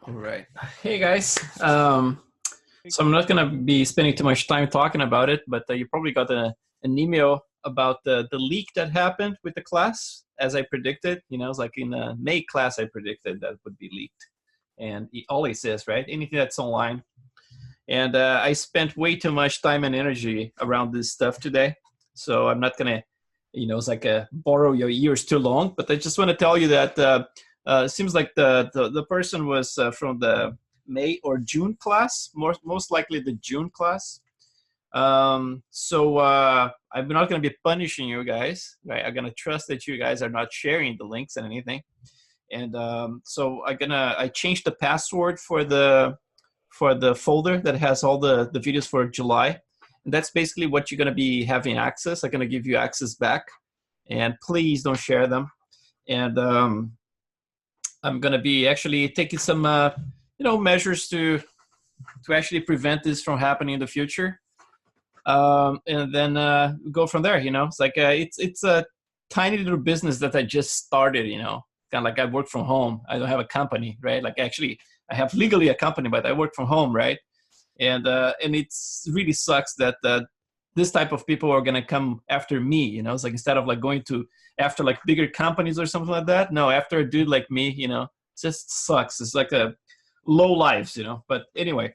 All right. Hey guys. So I'm not gonna be spending too much time talking about it, but you probably got an email about the leak that happened with the class, as I predicted. You know, it's like in the May class, I predicted that would be leaked, and it always is, right? Anything that's online. And I spent way too much time and energy around this stuff today, so I'm not gonna, it's like borrow your ears too long. But I just want to tell you that it seems like the person was from the May or June class, most likely the June class. So I'm not going to be punishing you guys, right? I'm going to trust that you guys are not sharing the links and anything. And so I changed the password for the folder that has all the videos for July. And that's basically what you're going to be having access. I'm going to give you access back, and please don't share them. And I'm going to be actually taking some measures to actually prevent this from happening in the future, and then go from there. It's like it's a tiny little business that I just started. Kind of like I work from home. I don't have a company, right? Like actually I have legally a company, but I work from home, right? And it's really sucks that this type of people are gonna come after me. It's like instead of like going to after like bigger companies or something like that. No, after a dude like me, it just sucks. It's like a low lives, But anyway,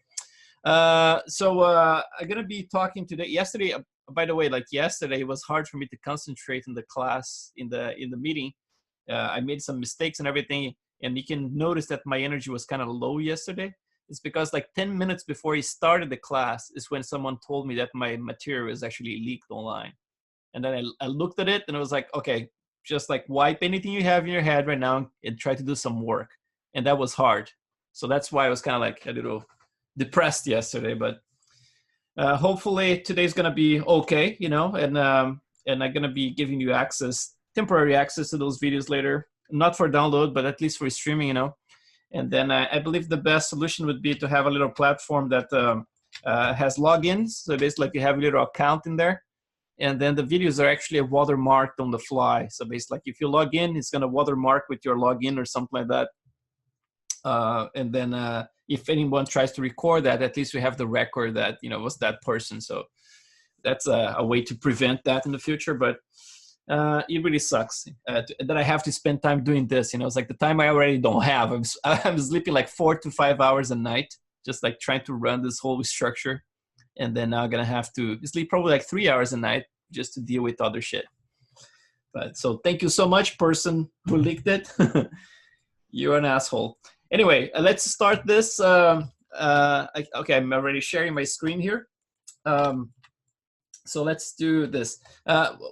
so I'm gonna be talking today. Yesterday, by the way, like yesterday, it was hard for me to concentrate in the class in the meeting. I made some mistakes and everything, and you can notice that my energy was kind of low yesterday. It's because like 10 minutes before he started the class is when someone told me that my material is actually leaked online. And then I looked at it and I was like, okay, just like wipe anything you have in your head right now and try to do some work. And that was hard. So that's why I was kind of like a little depressed yesterday. But hopefully today's going to be okay, and I'm going to be giving you temporary access to those videos later. Not for download, but at least for streaming, And then I believe the best solution would be to have a little platform that has logins. So basically, like you have a little account in there, and then the videos are actually watermarked on the fly. So basically, like if you log in, it's gonna watermark with your login or something like that. And then if anyone tries to record that, at least we have the record that was that person. So that's a way to prevent that in the future. But it really sucks that I have to spend time doing this. It's like the time I already don't have. I'm sleeping like 4 to 5 hours a night, just like trying to run this whole structure. And then now I'm going to have to sleep probably like 3 hours a night just to deal with other shit. But so thank you so much, person who leaked it. You're an asshole. Anyway, let's start this. Okay, I'm already sharing my screen here. So let's do this.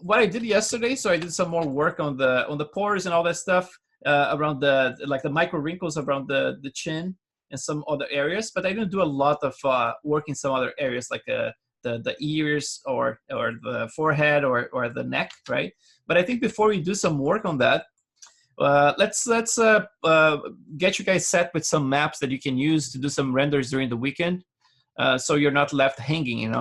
What I did yesterday, so I did some more work on the pores and all that stuff around the micro wrinkles around the chin and some other areas. But I didn't do a lot of work in some other areas like the ears or the forehead or the neck, right? But I think before we do some work on that, let's get you guys set with some maps that you can use to do some renders during the weekend, so you're not left hanging,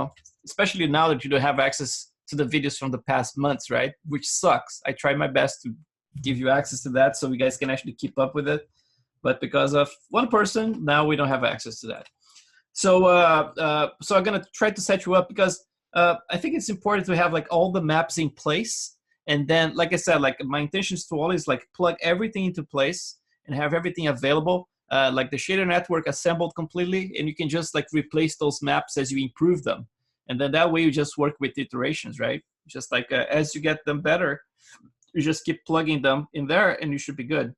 Especially now that you don't have access to the videos from the past months, right? Which sucks. I try my best to give you access to that so you guys can actually keep up with it. But because of one person, now we don't have access to that. So so I'm going to try to set you up because I think it's important to have like all the maps in place. And then, like I said, like my intention is to always like plug everything into place and have everything available, like the shader network assembled completely. And you can just like replace those maps as you improve them. And then that way you just work with iterations, right? Just like as you get them better, you just keep plugging them in there and you should be good.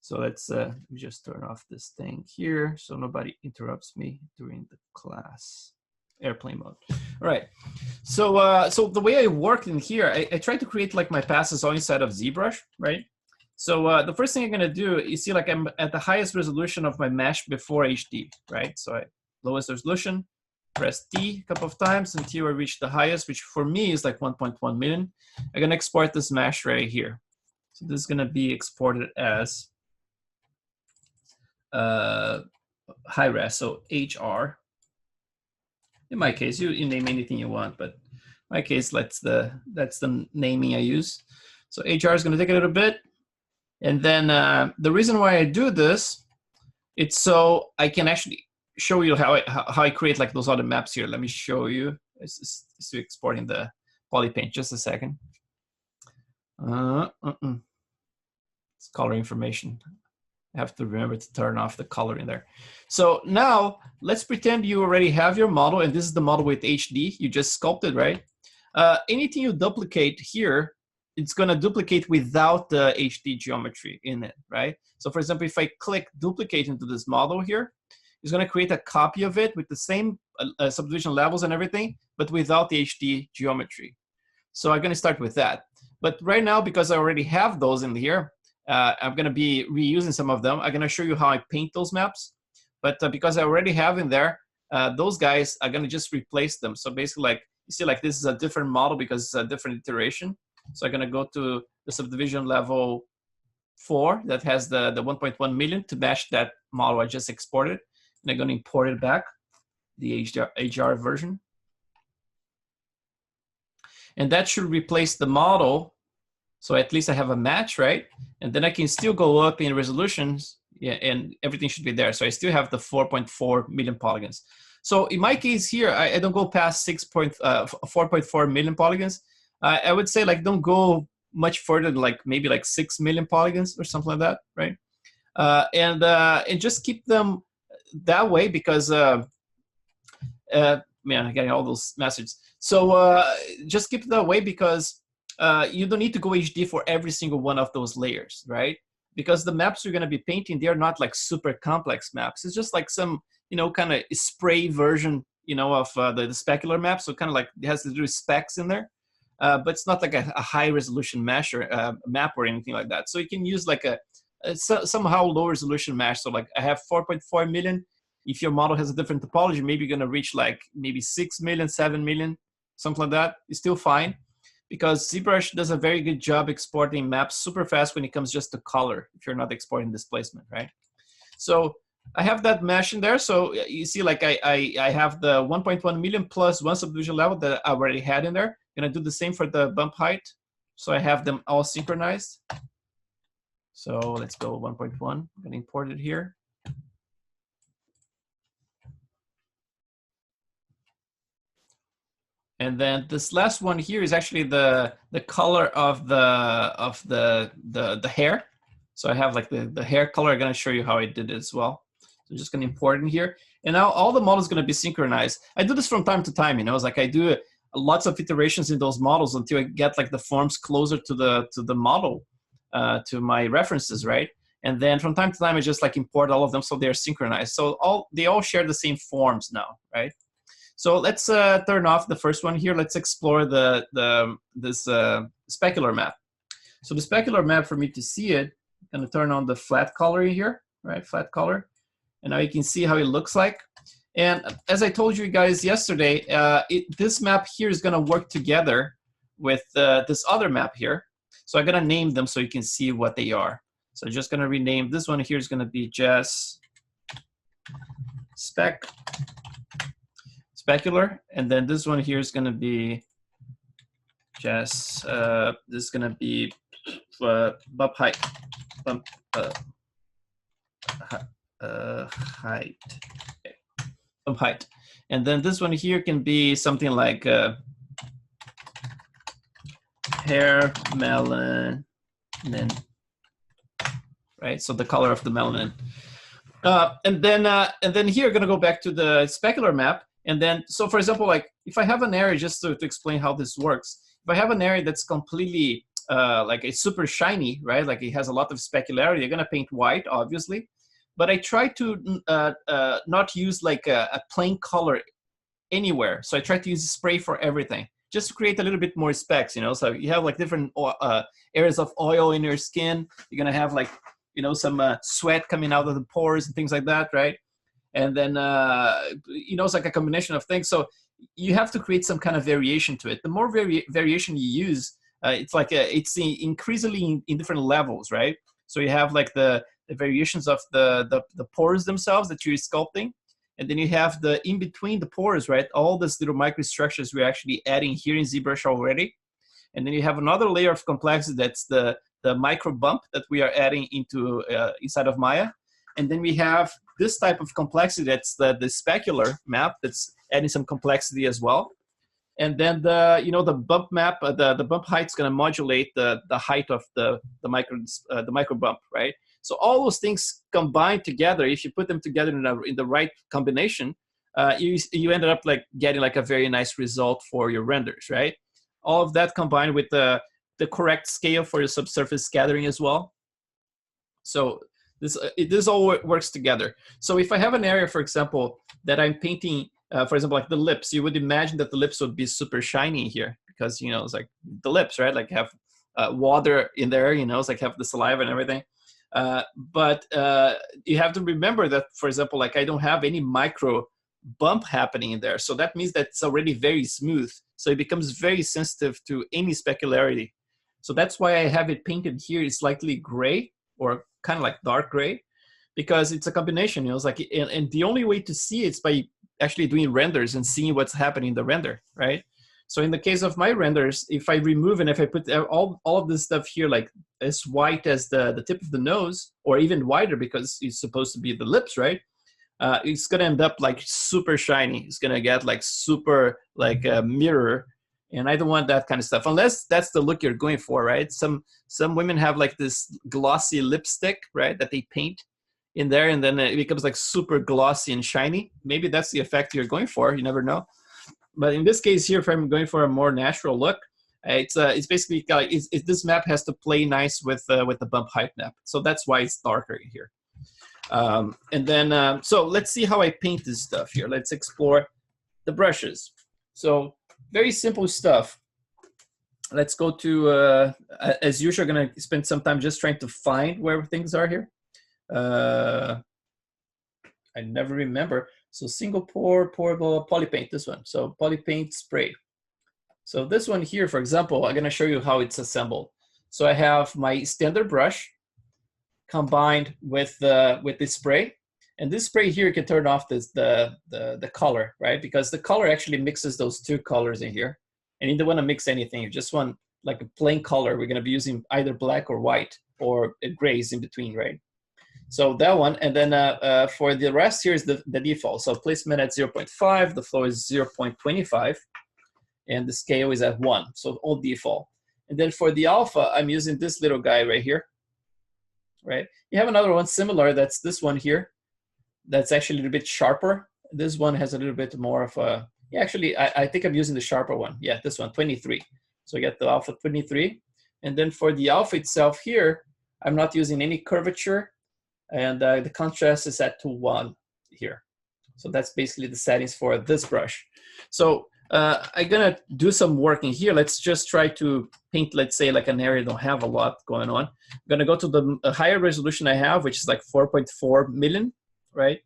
So let's just turn off this thing here so nobody interrupts me during the class. Airplane mode. All right. So so the way I worked in here, I tried to create like my passes all inside of ZBrush, right? So the first thing I'm gonna do, you see like I'm at the highest resolution of my mesh before HD, right? So lowest resolution, press T a couple of times until I reach the highest, which for me is like 1.1 million. I'm gonna export this mesh right here. So this is gonna be exported as high res, so HR. In my case, you name anything you want, but in my case, that's the naming I use. So HR is gonna take a little bit. And then the reason why I do this It's so I can actually show you how I create like those other maps here. Let me show you. It's exporting the polypaint. Just a second. It's color information. I have to remember to turn off the color in there. So now let's pretend you already have your model, and this is the model with HD. You just sculpted, right? Anything you duplicate here, it's going to duplicate without the HD geometry in it, right? So for example, if I click duplicate into this model here, it's going to create a copy of it with the same subdivision levels and everything, but without the HD geometry. So I'm going to start with that. But right now, because I already have those in here, I'm going to be reusing some of them. I'm going to show you how I paint those maps. But because I already have in there, those guys are going to just replace them. So basically, like you see, like this is a different model because it's a different iteration. So I'm going to go to the subdivision level 4 that has the 1.1 million to match that model I just exported. And I'm going to import it back, the HR version. And that should replace the model. So at least I have a match, right? And then I can still go up in resolutions, yeah, and everything should be there. So I still have the 4.4 million polygons. So in my case here, I don't go past 4.4 million polygons. I would say like don't go much further than like maybe like 6 million polygons or something like that, right? And just keep them that way because man, I'm getting all those messages. So just keep it that way because you don't need to go HD for every single one of those layers, right? Because the maps you're going to be painting, they're not like super complex maps. It's just like some, you know, kind of spray version, you know, of the specular map. So kind of like it has to do with specs in there, but it's not like a high resolution mesh or map or anything like that. So you can use like a somehow low resolution mesh. So like I have 4.4 million. If your model has a different topology, maybe you're going to reach like maybe 6 million, 7 million, something like that. It's still fine. Because ZBrush does a very good job exporting maps super fast when it comes just to color, if you're not exporting displacement, right? So I have that mesh in there. So you see, like I have the 1.1 million plus one subdivision level that I already had in there. I'm gonna do the same for the bump height. So I have them all synchronized. So let's go 1.1, I'm gonna import it here. And then this last one here is actually the color of the hair. So I have like the hair color. I'm gonna show you how I did it as well. So I'm just gonna import in here. And now all the models gonna be synchronized. I do this from time to time, you know, it's like I do lots of iterations in those models until I get like the forms closer to the model, to my references, right? And then from time to time, I just like import all of them so they're synchronized. So they all share the same forms now, right? So let's turn off the first one here. Let's explore this specular map. So the specular map, for me to see it, I'm gonna turn on the flat color here, right? Flat color. And now you can see how it looks like. And as I told you guys yesterday, this map here is gonna work together with this other map here. So I'm gonna name them so you can see what they are. So I'm just gonna rename this one here is gonna be just specular, and then this one here is going to be just this is going to be bump height, bump height, and then this one here can be something like hair melanin, right? So the color of the melanin, and then here, going to go back to the specular map. And then, so for example, like if I have an area, just to explain how this works, if I have an area that's completely like it's super shiny, right? Like it has a lot of specularity, you're gonna paint white, obviously. But I try to not use like a plain color anywhere. So I try to use spray for everything, just to create a little bit more specs, you know? So you have like different areas of oil in your skin. You're gonna have like, you know, some sweat coming out of the pores and things like that, right? And then, you know, it's like a combination of things. So you have to create some kind of variation to it. The more variation you use, it's like it's increasingly in different levels, right? So you have like the variations of the pores themselves that you're sculpting. And then you have the in between the pores, right? All these little microstructures we're actually adding here in ZBrush already. And then you have another layer of complexity that's the micro bump that we are adding into inside of Maya. And then we have this type of complexity, that's the specular map, that's adding some complexity as well. And then the bump map, the bump height is going to modulate the height of the micro bump, right? So all those things combined together, if you put them together in the right combination, you ended up like getting like a very nice result for your renders, right? All of that combined with the correct scale for your subsurface scattering as well. So this all works together. So if I have an area, for example, that I'm painting, for example, like the lips, you would imagine that the lips would be super shiny here because, it's like the lips, right? Like have water in there, it's like have the saliva and everything. But you have to remember that, for example, like I don't have any micro bump happening in there. So that means that it's already very smooth. So it becomes very sensitive to any specularity. So that's why I have it painted here. It's slightly gray or kind of like dark gray, because it's a combination, it's like, and the only way to see it's by actually doing renders and seeing what's happening in the render, right? So in the case of my renders, if I remove and if I put all of this stuff here, like as white as the tip of the nose, or even wider because it's supposed to be the lips, right? It's gonna end up like super shiny. It's gonna get like super like a mirror, and I don't want that kind of stuff unless that's the look you're going for, right? Some women have like this glossy lipstick, right, that they paint in there, and then it becomes like super glossy and shiny. Maybe that's the effect you're going for. You never know. But in this case here, if I'm going for a more natural look, it's basically like this map has to play nice with the bump height map. So that's why it's darker here. And then so let's see how I paint this stuff here. Let's explore the brushes. So very simple stuff. Let's go to as usual, gonna spend some time just trying to find where things are here. I never remember. So single pour, pourable, polypaint, this one. So polypaint spray. So this one here, for example, I'm gonna show you how it's assembled. So I have my standard brush combined with the spray. And this spray here can turn off the color, right? Because the color actually mixes those two colors in here. And you don't wanna mix anything. You just want like a plain color. We're gonna be using either black or white or grays in between, right? So that one, and then for the rest, here's the default. So placement at 0.5, the flow is 0.25, and the scale is at 1, so all default. And then for the alpha, I'm using this little guy right here, right? You have another one similar, that's this one here. That's actually a little bit sharper. This one has a little bit more of a, yeah, actually, I think I'm using the sharper one. Yeah, this one, 23. So I get the alpha 23. And then for the alpha itself here, I'm not using any curvature. And the contrast is at 2:1 here. So that's basically the settings for this brush. So I'm gonna do some work in here. Let's just try to paint, let's say like an area that don't have a lot going on. I'm gonna go to the higher resolution I have, which is like 4.4 million, right?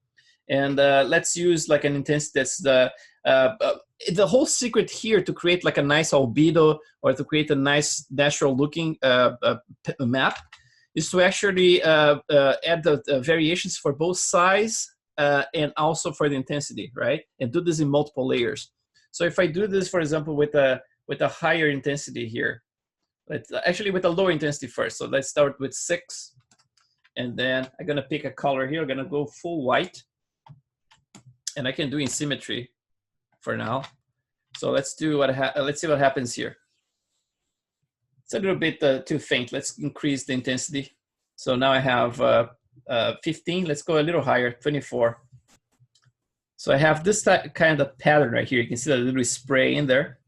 And let's use like an intensity that's the whole secret here to create like a nice albedo or to create a nice natural looking map is to actually add the variations for both size and also for the intensity, right? And do this in multiple layers. So if I do this, for example, with a higher intensity here, let's actually with a lower intensity first. So let's start with 6, and then I'm gonna pick a color here. I'm gonna go full white, and I can do in symmetry for now. So let's do let's see what happens here. It's a little bit too faint. Let's increase the intensity. So now I have 15. Let's go a little higher, 24. So I have this kind of pattern right here. You can see that little spray in there.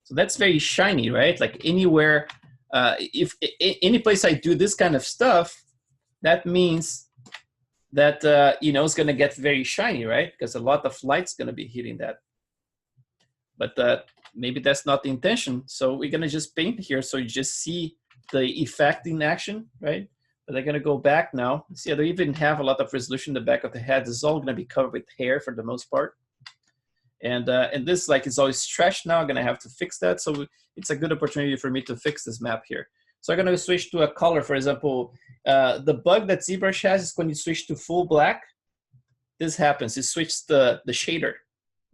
So that's very shiny, right? Like anywhere, if any place I do this kind of stuff, that means that it's going to get very shiny, right? Because a lot of light's going to be hitting that. But maybe that's not the intention. So we're gonna just paint here so you just see the effect in action, right? But I'm gonna go back now. See, I don't even have a lot of resolution in the back of the head. This is all gonna be covered with hair for the most part. And this like is always stretched now. I'm gonna have to fix that. So it's a good opportunity for me to fix this map here. So I'm gonna switch to a color, for example, the bug that ZBrush has is when you switch to full black, this happens. It switches the shader,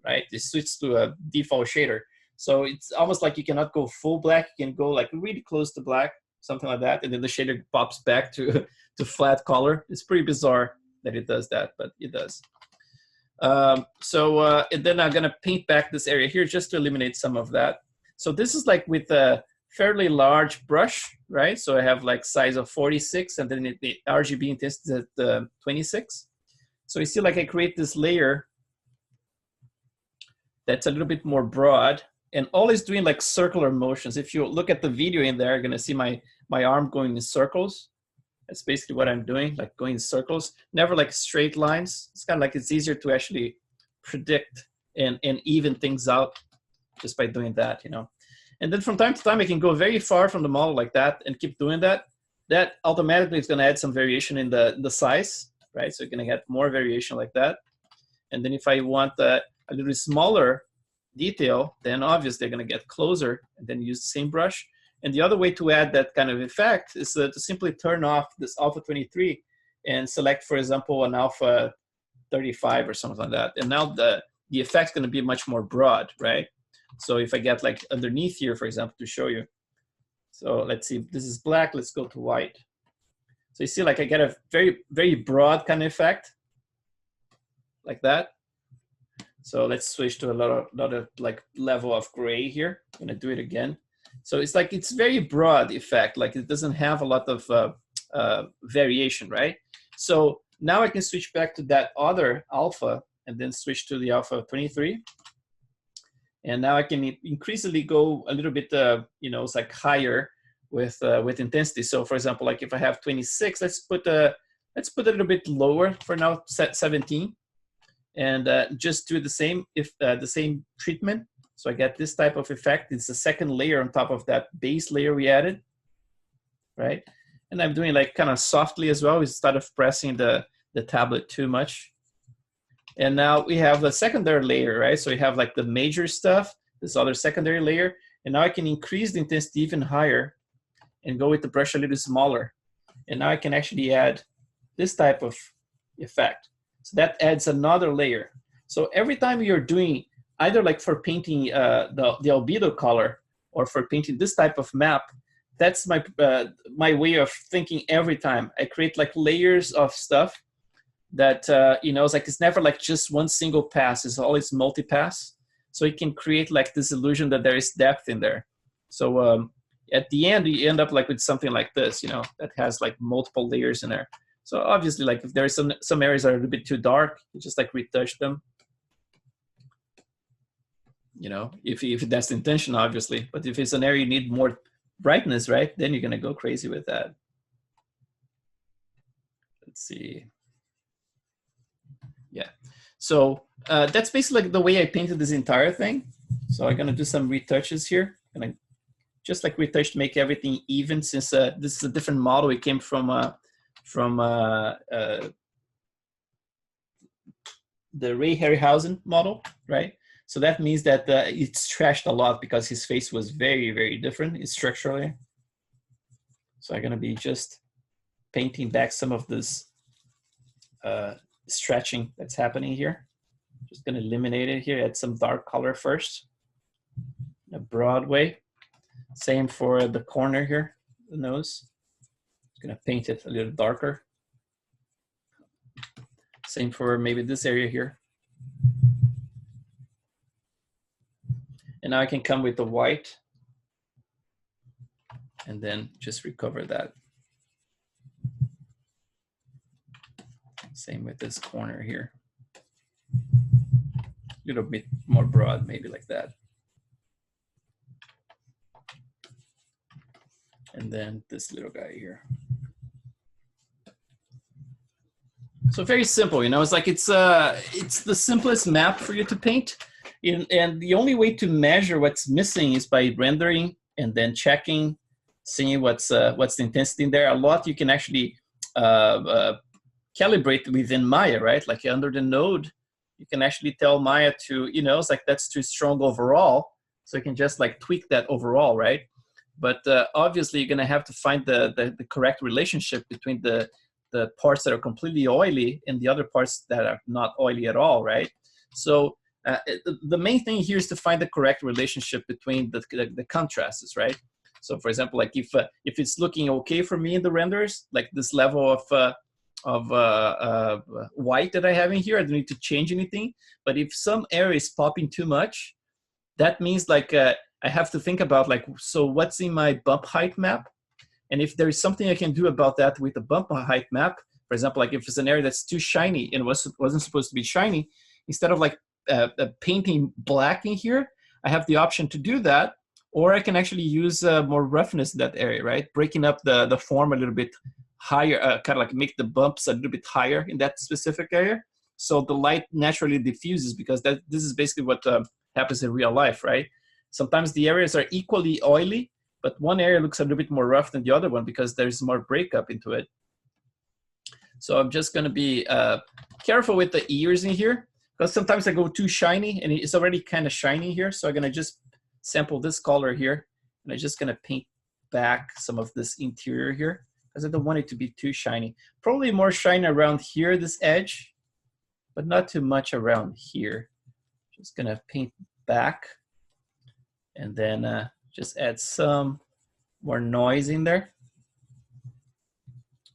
right? It switches to a default shader. So it's almost like you cannot go full black. You can go like really close to black, something like that. And then the shader pops back to flat color. It's pretty bizarre. that it does that, but it does. And then I'm gonna paint back this area here just to eliminate some of that. So this is like with a fairly large brush, right? So I have like size of 46, and then the RGB intensity is at 26. So you see like I create this layer that's a little bit more broad, and always doing like circular motions. If you look at the video in there, you're gonna see my arm going in circles. That's basically what I'm doing, like going in circles, never like straight lines. It's kind of like it's easier to actually predict and even things out just by doing that, you know. And then from time to time, I can go very far from the model like that and keep doing that. That automatically is gonna add some variation in the size, right? So you're gonna get more variation like that. And then if I want a little smaller detail, then obviously they're gonna get closer and then use the same brush. And the other way to add that kind of effect is to simply turn off this alpha 23 and select, for example, an alpha 35 or something like that. And now the effect's gonna be much more broad, right? So if I get like underneath here, for example, to show you. So let's see, this is black, let's go to white. So you see like I get a very, very broad kind of effect like that. So let's switch to another like level of gray here. I'm gonna do it again. So it's like, it's very broad effect, like it doesn't have a lot of variation, right? So now I can switch back to that other alpha and then switch to the alpha 23. And now I can increasingly go a little bit, you know, it's like higher with intensity. So for example, like if I have 26, let's put a little bit lower for now, set 17. And just do the same, the same treatment. So I get this type of effect. It's the second layer on top of that base layer we added, right? And I'm doing like kind of softly as well, instead of pressing the tablet too much. And now we have the secondary layer, right? So we have like the major stuff, this other secondary layer. And now I can increase the intensity even higher and go with the brush a little smaller. And now I can actually add this type of effect. So that adds another layer. So every time you're doing, either like for painting the albedo color or for painting this type of map, that's my my way of thinking every time. I create like layers of stuff that, you know, it's like, it's never like just one single pass, it's always multi-pass. So you can create like this illusion that there is depth in there. So at the end, you end up like with something like this, you know, that has like multiple layers in there. So obviously, like if there are some areas that are a little bit too dark, you just like retouch them. You know, if that's the intention, obviously. But if it's an area you need more brightness, right, then you're gonna go crazy with that. Let's see. Yeah. So that's basically like the way I painted this entire thing. So I'm gonna do some retouches here. I'm gonna just like retouch to make everything even, since this is a different model. It came from the Ray Harryhausen model, right? So that means that it's trashed a lot because his face was very, very different structurally. So I'm gonna be just painting back some of this stretching that's happening here. Just gonna eliminate it here, add some dark color first, in a broad way. Same for the corner here, the nose. Gonna paint it a little darker. Same for maybe this area here. And now I can come with the white and then just recover that. Same with this corner here. A little bit more broad, maybe like that. And then this little guy here. So very simple, you know, it's like it's the simplest map for you to paint. And the only way to measure what's missing is by rendering and then checking, seeing what's the intensity in there. A lot you can actually calibrate within Maya, right? Like under the node, you can actually tell Maya to, you know, it's like that's too strong overall. So you can just like tweak that overall, right? But obviously you're gonna have to find the correct relationship between the parts that are completely oily and the other parts that are not oily at all, right? So the main thing here is to find the correct relationship between the contrasts, right? So for example, like if it's looking okay for me in the renders, like this level white that I have in here. I don't need to change anything. But if some area is popping too much, that means like I have to think about like, so what's in my bump height map? And if there is something I can do about that with the bump height map, for example, like if it's an area that's too shiny and wasn't supposed to be shiny, instead of like painting black in here, I have the option to do that. Or I can actually use more roughness in that area, right? Breaking up the form a little bit higher, kind of like make the bumps a little bit higher in that specific area. So the light naturally diffuses, because this is basically what happens in real life, right? Sometimes the areas are equally oily, but one area looks a little bit more rough than the other one because there's more breakup into it. So I'm just gonna be careful with the ears in here, because sometimes I go too shiny and it's already kind of shiny here. So I'm gonna just sample this color here, and I'm just gonna paint back some of this interior here, because I don't want it to be too shiny. Probably more shiny around here, this edge, but not too much around here. Just gonna paint back, and then just add some more noise in there,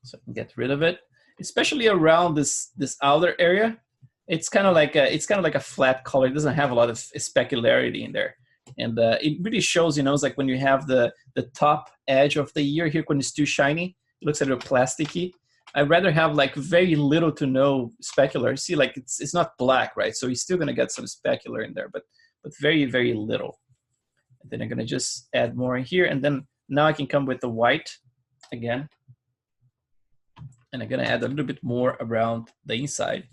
so I can get rid of it. Especially around this outer area, it's kind of like a flat color. It doesn't have a lot of specularity in there, and it really shows. You know, it's like when you have the top edge of the ear here, when it's too shiny, it looks a little plasticky. I'd rather have like very little to no specular. See, like it's not black, right? So you're still gonna get some specular in there, but very, very little. And then I'm gonna just add more in here, and then now I can come with the white again, and I'm gonna add a little bit more around the inside.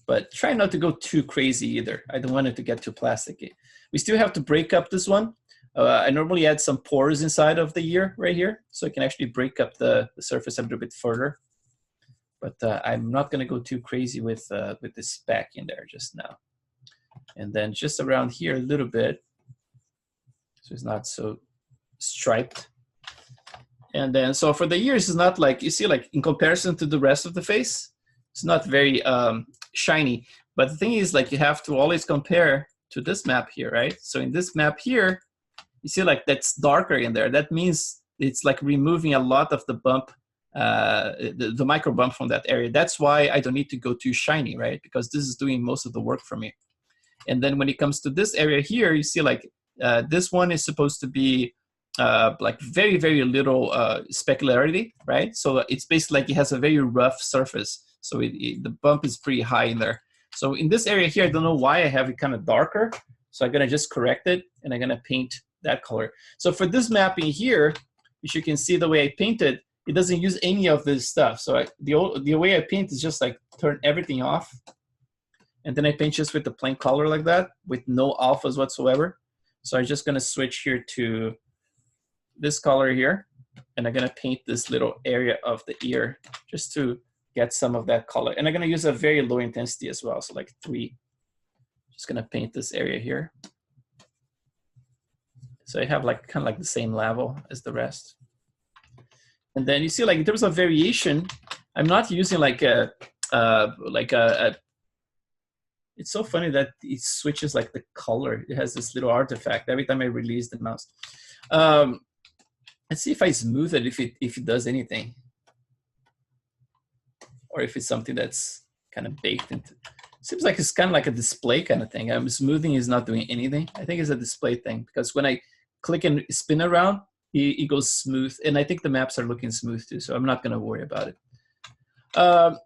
But try not to go too crazy either. I don't want it to get too plasticky. We still have to break up this one. I normally add some pores inside of the ear right here, so I can actually break up the surface a little bit further. But I'm not gonna go too crazy with this speck in there just now. And then just around here a little bit, so it's not so striped. And then, so for the ears, it's not like, you see, like in comparison to the rest of the face, it's not very shiny. But the thing is, like, you have to always compare to this map here, right? So in this map here, you see like that's darker in there. That means it's like removing a lot of the bump, the micro bump from that area. That's why I don't need to go too shiny, right? Because this is doing most of the work for me. And then when it comes to this area here, you see like this one is supposed to be like very, very little specularity, right? So it's basically like it has a very rough surface. So the bump is pretty high in there. So in this area here, I don't know why I have it kind of darker. So I'm gonna just correct it, and I'm gonna paint that color. So for this mapping here, as you can see the way I painted, it doesn't use any of this stuff. So the way I paint is just like turn everything off. And then I paint just with the plain color like that, with no alphas whatsoever. So I'm just gonna switch here to this color here, and I'm gonna paint this little area of the ear just to get some of that color. And I'm gonna use a very low intensity as well, so like 3. Just gonna paint this area here. So I have like kind of like the same level as the rest. And then you see, like in terms of variation, I'm not using like it's so funny that it switches like the color. It has this little artifact every time I release the mouse. Let's see if I smooth it, if it does anything, or if it's something that's kind of baked into. Seems like it's kind of like a display kind of thing. Smoothing is not doing anything. I think it's a display thing, because when I click and spin around, it goes smooth, and I think the maps are looking smooth too, so I'm not gonna worry about it.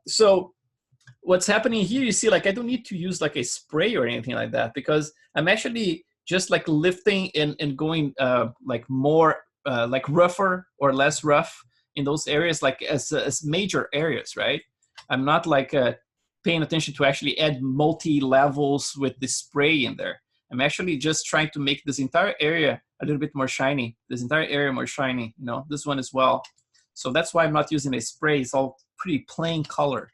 So what's happening here, you see, like I don't need to use like a spray or anything like that, because I'm actually just like lifting and going like more like rougher or less rough in those areas, like as major areas, right? I'm not like paying attention to actually add multi-levels with the spray in there. I'm actually just trying to make this entire area a little bit more shiny, this entire area more shiny, you know, this one as well. So that's why I'm not using a spray. It's all pretty plain color.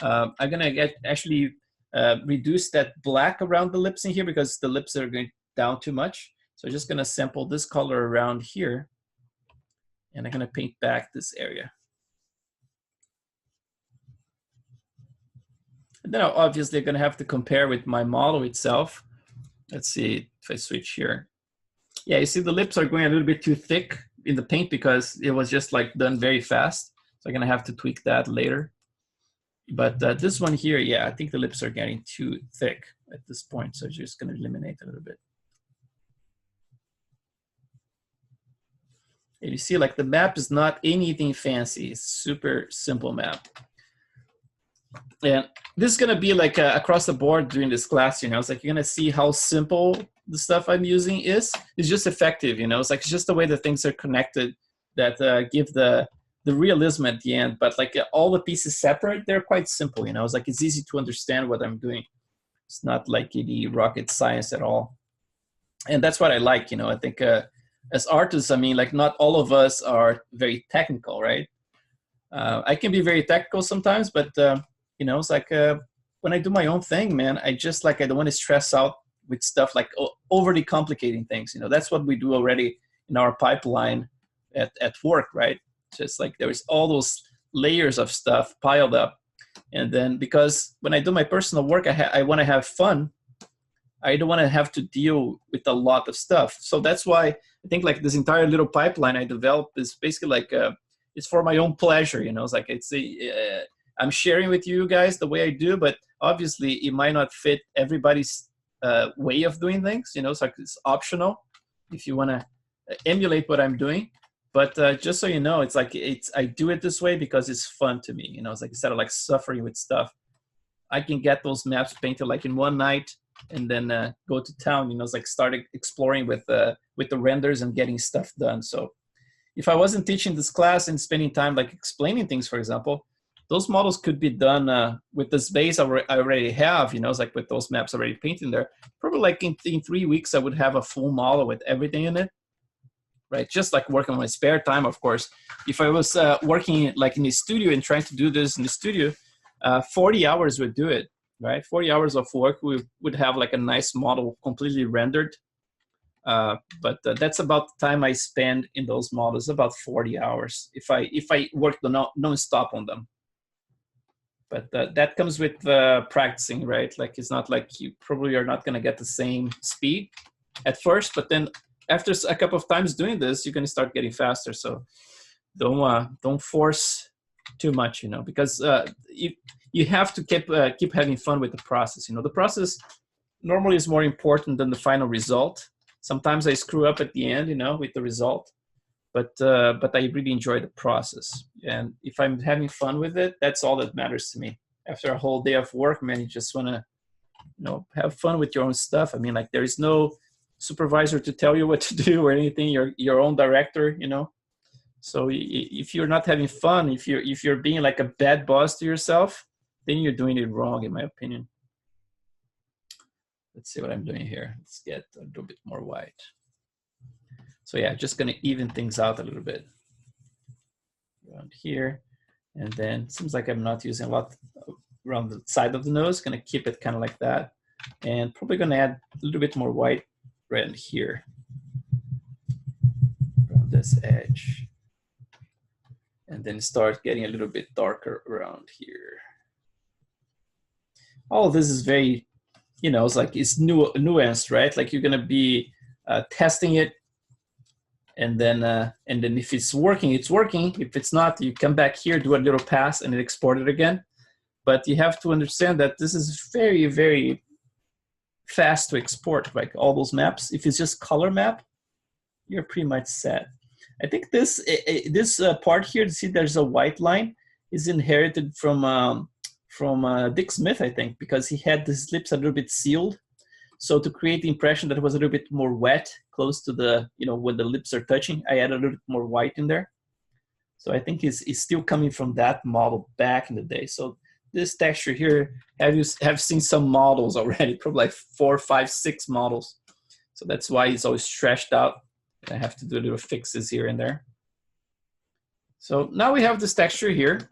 I'm gonna actually reduce that black around the lips in here, because the lips are going down too much. So I'm just gonna sample this color around here, and I'm gonna paint back this area. And then obviously I'm gonna have to compare with my model itself. Let's see if I switch here. Yeah, you see the lips are going a little bit too thick in the paint because it was just like done very fast. So I'm gonna have to tweak that later. But this one here, yeah, I think the lips are getting too thick at this point. So just gonna eliminate a little bit. And you see, like, the map is not anything fancy. It's super simple map. And this is gonna be like across the board during this class, you know, it's like you're gonna see how simple the stuff I'm using is. It's just effective, you know, it's like it's just the way the things are connected that give the realism at the end. But like all the pieces separate, they're quite simple, you know, it's like it's easy to understand what I'm doing. It's not like any rocket science at all. And that's what I like, you know, I think as artists, I mean, like not all of us are very technical, right? I can be very technical sometimes, but you know, it's like when I do my own thing, man, I just like, I don't want to stress out with stuff like overly complicating things. You know, that's what we do already in our pipeline at work, right? Just like there's all those layers of stuff piled up. And then because when I do my personal work, I want to have fun. I don't want to have to deal with a lot of stuff. So that's why I think like this entire little pipeline I developed is basically like, it's for my own pleasure, you know, it's like, it's I'm sharing with you guys the way I do, but obviously it might not fit everybody's way of doing things, you know, it's like it's optional if you want to emulate what I'm doing. But just so you know, it's like I do it this way because it's fun to me, you know, it's like instead of like suffering with stuff, I can get those maps painted like in one night and then go to town, you know, it's like start exploring with the renders and getting stuff done. So if I wasn't teaching this class and spending time like explaining things, for example, those models could be done with this base I already have, you know, it's like with those maps already painted there. Probably like in 3 weeks, I would have a full model with everything in it, right? Just like working on my spare time, of course. If I was working like in the studio and trying to do this in the studio, 40 hours would do it, right? 40 hours of work, we would have like a nice model completely rendered. But that's about the time I spend in those models, about 40 hours if I work non-stop on them. But that comes with practicing, right? Like it's not like you probably are not going to get the same speed at first, but then after a couple of times doing this, you're going to start getting faster. So don't force too much, you know, because you have to keep having fun with the process. You know, the process normally is more important than the final result. Sometimes I screw up at the end, you know, with the result, but I really enjoy the process. And if I'm having fun with it, that's all that matters to me. After a whole day of work, man, you just want to, you know, have fun with your own stuff. I mean, like there is no supervisor to tell you what to do or anything. You're your own director, you know. So if you're not having fun, if you're being like a bad boss to yourself, then you're doing it wrong, in my opinion. Let's see what I'm doing here. Let's get a little bit more white. So yeah, just gonna even things out a little bit around here. And then it seems like I'm not using a lot around the side of the nose. Gonna keep it kind of like that. And probably gonna add a little bit more white right here around this edge. And then start getting a little bit darker around here. All of this is very, you know, it's like it's nuanced, right? Like you're gonna be testing it, and then if it's working, it's working. If it's not, you come back here, do a little pass, and then export it again. But you have to understand that this is very, very fast to export, like all those maps. If it's just color map, you're pretty much set. I think this part here, to see there's a white line, is inherited from Dick Smith, I think, because he had his lips a little bit sealed. So to create the impression that it was a little bit more wet, close to the, you know, when the lips are touching, I added a little bit more white in there. So I think it's still coming from that model back in the day. So this texture here, have seen some models already, probably like 4, 5, 6 models. So that's why it's always stretched out. I have to do little fixes here and there. So now we have this texture here.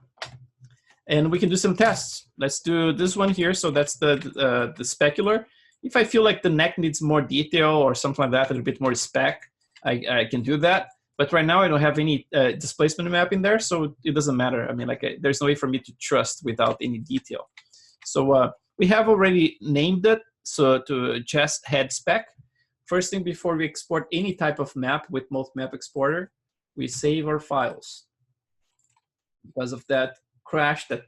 And we can do some tests. Let's do this one here. So that's the specular. If I feel like the neck needs more detail or something like that, a little bit more spec, I can do that. But right now I don't have any displacement map in there, so it doesn't matter. I mean, like there's no way for me to trust without any detail. So we have already named it. So to just head spec. First thing before we export any type of map with multi-map exporter, we save our files. because of that crash that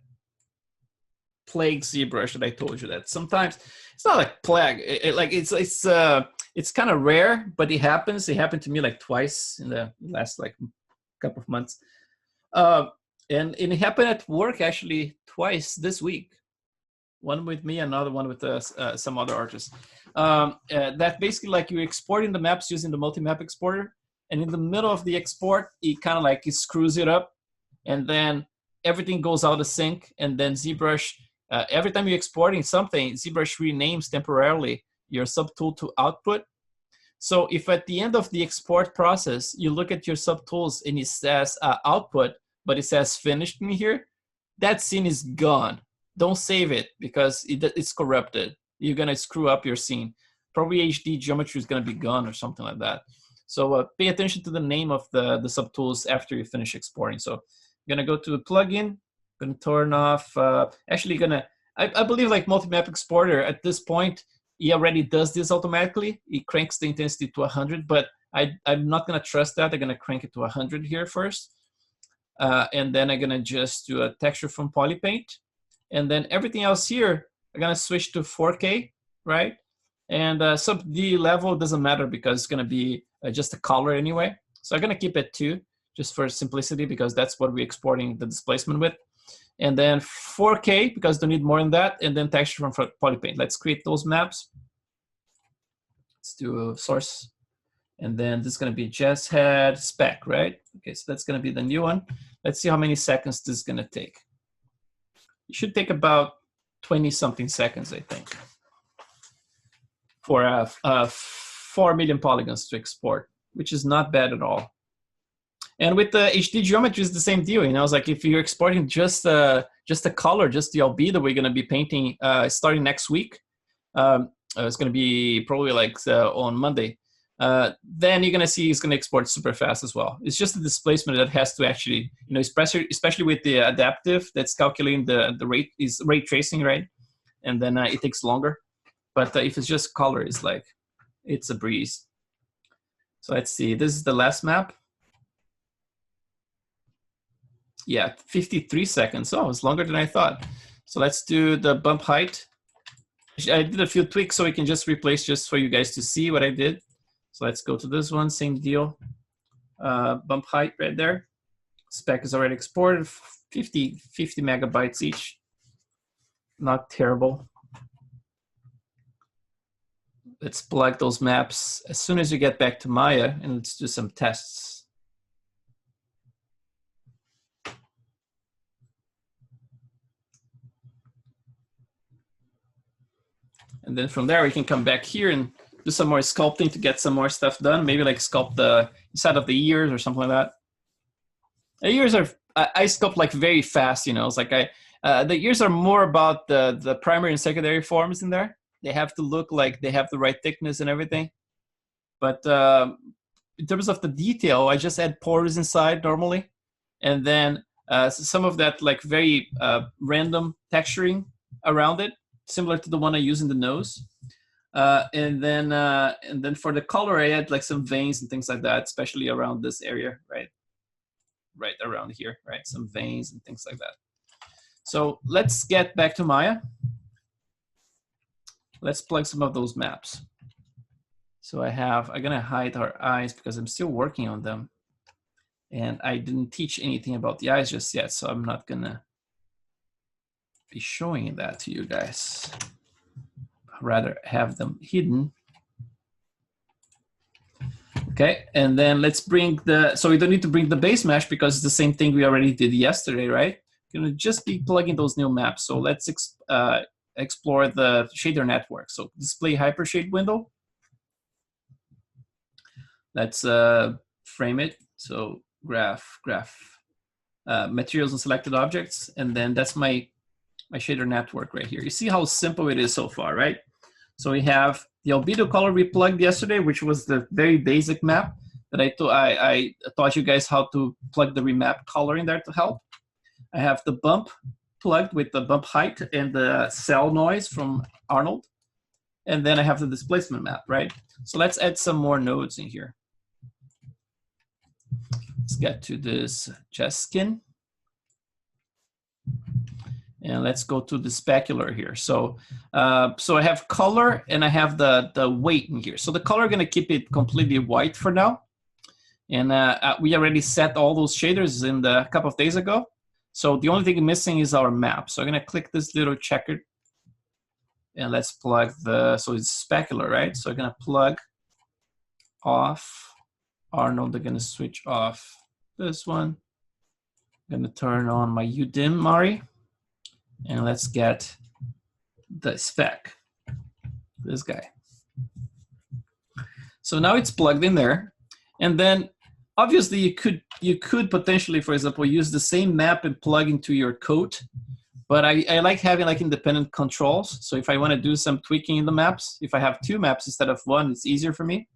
plagued ZBrush that I told you that. Sometimes it's not like plague. It's kind of rare, but it happens. It happened to me like twice in the last like couple of months. And it happened at work actually twice this week. One with me, another one with some other artists. That basically like you're exporting the maps using the multi-map exporter, and in the middle of the export, it kind of like it screws it up, and then everything goes out of sync, and then ZBrush, every time you're exporting something, ZBrush renames temporarily your subtool to output. So if at the end of the export process, you look at your subtools and it says output, but it says finished in here, that scene is gone. Don't save it because it's corrupted. You're gonna screw up your scene. Probably HD geometry is gonna be gone or something like that. So pay attention to the name of the subtools after you finish exporting. So I'm gonna go to a plugin, gonna turn off, I believe like multi-map exporter at this point, it already does this automatically. It cranks the intensity to 100, but I'm not gonna trust that. I'm gonna crank it to 100 here first. And then I'm gonna just do a texture from Polypaint. And then everything else here, I'm gonna switch to 4K, right? And sub D level doesn't matter because it's gonna be just a color anyway. So I'm gonna keep it 2 just for simplicity because that's what we're exporting the displacement with. And then 4K because don't need more than that. And then texture from Polypaint. Let's create those maps. Let's do a source. And then this is gonna be Jazz Head Spec, right? Okay, so that's gonna be the new one. Let's see how many seconds this is gonna take. It should take about 20-something seconds, I think, for 4 million polygons to export, which is not bad at all. And with the HD geometry, it's the same deal. You know, it's like if you're exporting just a color, just the albedo we're going to be painting starting next week. It's going to be probably like on Monday. Then you're going to see it's going to export super fast as well. It's just the displacement that has to actually, you know, especially with the adaptive that's calculating the rate, is ray tracing, right? And then it takes longer. But if it's just color, it's like, it's a breeze. So let's see, this is the last map. Yeah, 53 seconds. Oh, it's longer than I thought. So let's do the bump height. I did a few tweaks so we can just replace just for you guys to see what I did. So let's go to this one, same deal. Bump height right there. Spec is already exported, 50 megabytes each. Not terrible. Let's plug those maps as soon as you get back to Maya, and let's do some tests. And then from there, we can come back here and do some more sculpting to get some more stuff done. Maybe like sculpt the inside of the ears or something like that. The ears are, I sculpt like very fast, you know. It's like the ears are more about the primary and secondary forms in there. They have to look like they have the right thickness and everything. But in terms of the detail, I just add pores inside normally. And then some of that like very random texturing around it, similar to the one I use in the nose. And then for the color, I add like some veins and things like that, especially around this area, right? Right around here, right? Some veins and things like that. So let's get back to Maya. Let's plug some of those maps. So I'm gonna hide our eyes because I'm still working on them. And I didn't teach anything about the eyes just yet, so I'm not gonna be showing that to you guys. I'd rather have them hidden. Okay, and then let's bring so we don't need to bring the base mesh because it's the same thing we already did yesterday, right? We're gonna just be plugging those new maps. So let's explore the shader network. So display hypershade window. Let's frame it. So graph, materials and selected objects, and then that's my shader network right here. You see how simple it is so far, right? So we have the albedo color we plugged yesterday, which was the very basic map that I taught you guys how to plug the remap color in there to help. I have the bump plugged with the bump height and the cell noise from Arnold. And then I have the displacement map, right? So let's add some more nodes in here. Let's get to this chest skin. And let's go to the specular here. So, so I have color and I have the weight in here. So the color, I'm gonna keep it completely white for now. And we already set all those shaders in a couple of days ago. So the only thing missing is our map. So I'm gonna click this little checker and let's plug so it's specular, right? So I'm gonna plug off Arnold. I'm gonna switch off this one. I'm gonna turn on my UDIM Mari. And let's get the spec, this guy. So now it's plugged in there. And then obviously you could potentially, for example, use the same map and plug into your code. But I like having like independent controls. So if I want to do some tweaking in the maps, if I have two maps instead of one, it's easier for me.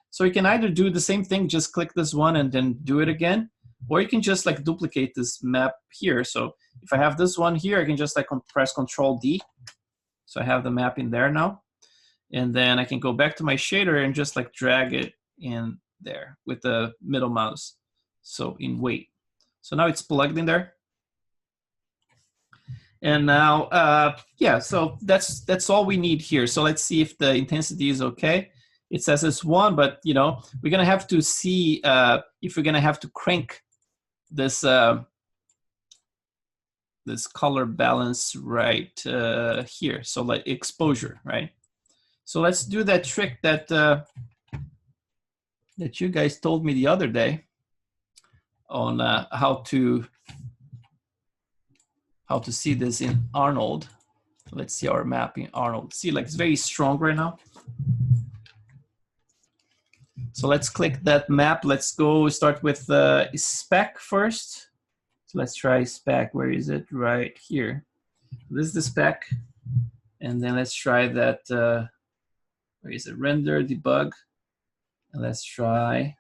So you can either do the same thing, just click this one and then do it again, or you can just like duplicate this map here. So if I have this one here, I can just like press Control D. So I have the map in there now. And then I can go back to my shader and just like drag it in there with the middle mouse. So in weight. So now it's plugged in there. And now, yeah, so that's all we need here. So let's see if the intensity is okay. It says it's 1, but you know, we're gonna have to see if we're gonna have to crank this this color balance right here. So like exposure, right? So let's do that trick that that you guys told me the other day on how to see this in Arnold. Let's see our map in Arnold. See, like it's very strong right now. So let's click that map. Let's go start with spec first. So let's try spec. Where is it? Right here. This is the spec. And then let's try that, where is it? Render, debug. And let's try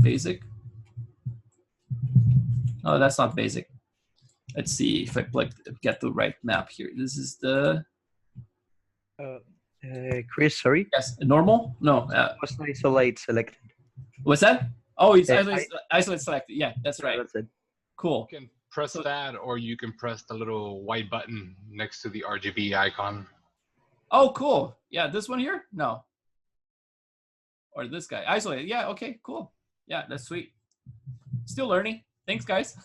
basic. Oh, that's not basic. Let's see if I get the right map here. This is the... Chris, sorry? Yes, normal? No. Was isolate selected. What's that? Oh, it's isolate selected. Yeah, that's right. That's it. Cool. You can press that, or you can press the little white button next to the RGB icon. Oh, cool. Yeah, this one here? No. Or this guy. Isolated. Yeah, okay, cool. Yeah, that's sweet. Still learning. Thanks, guys.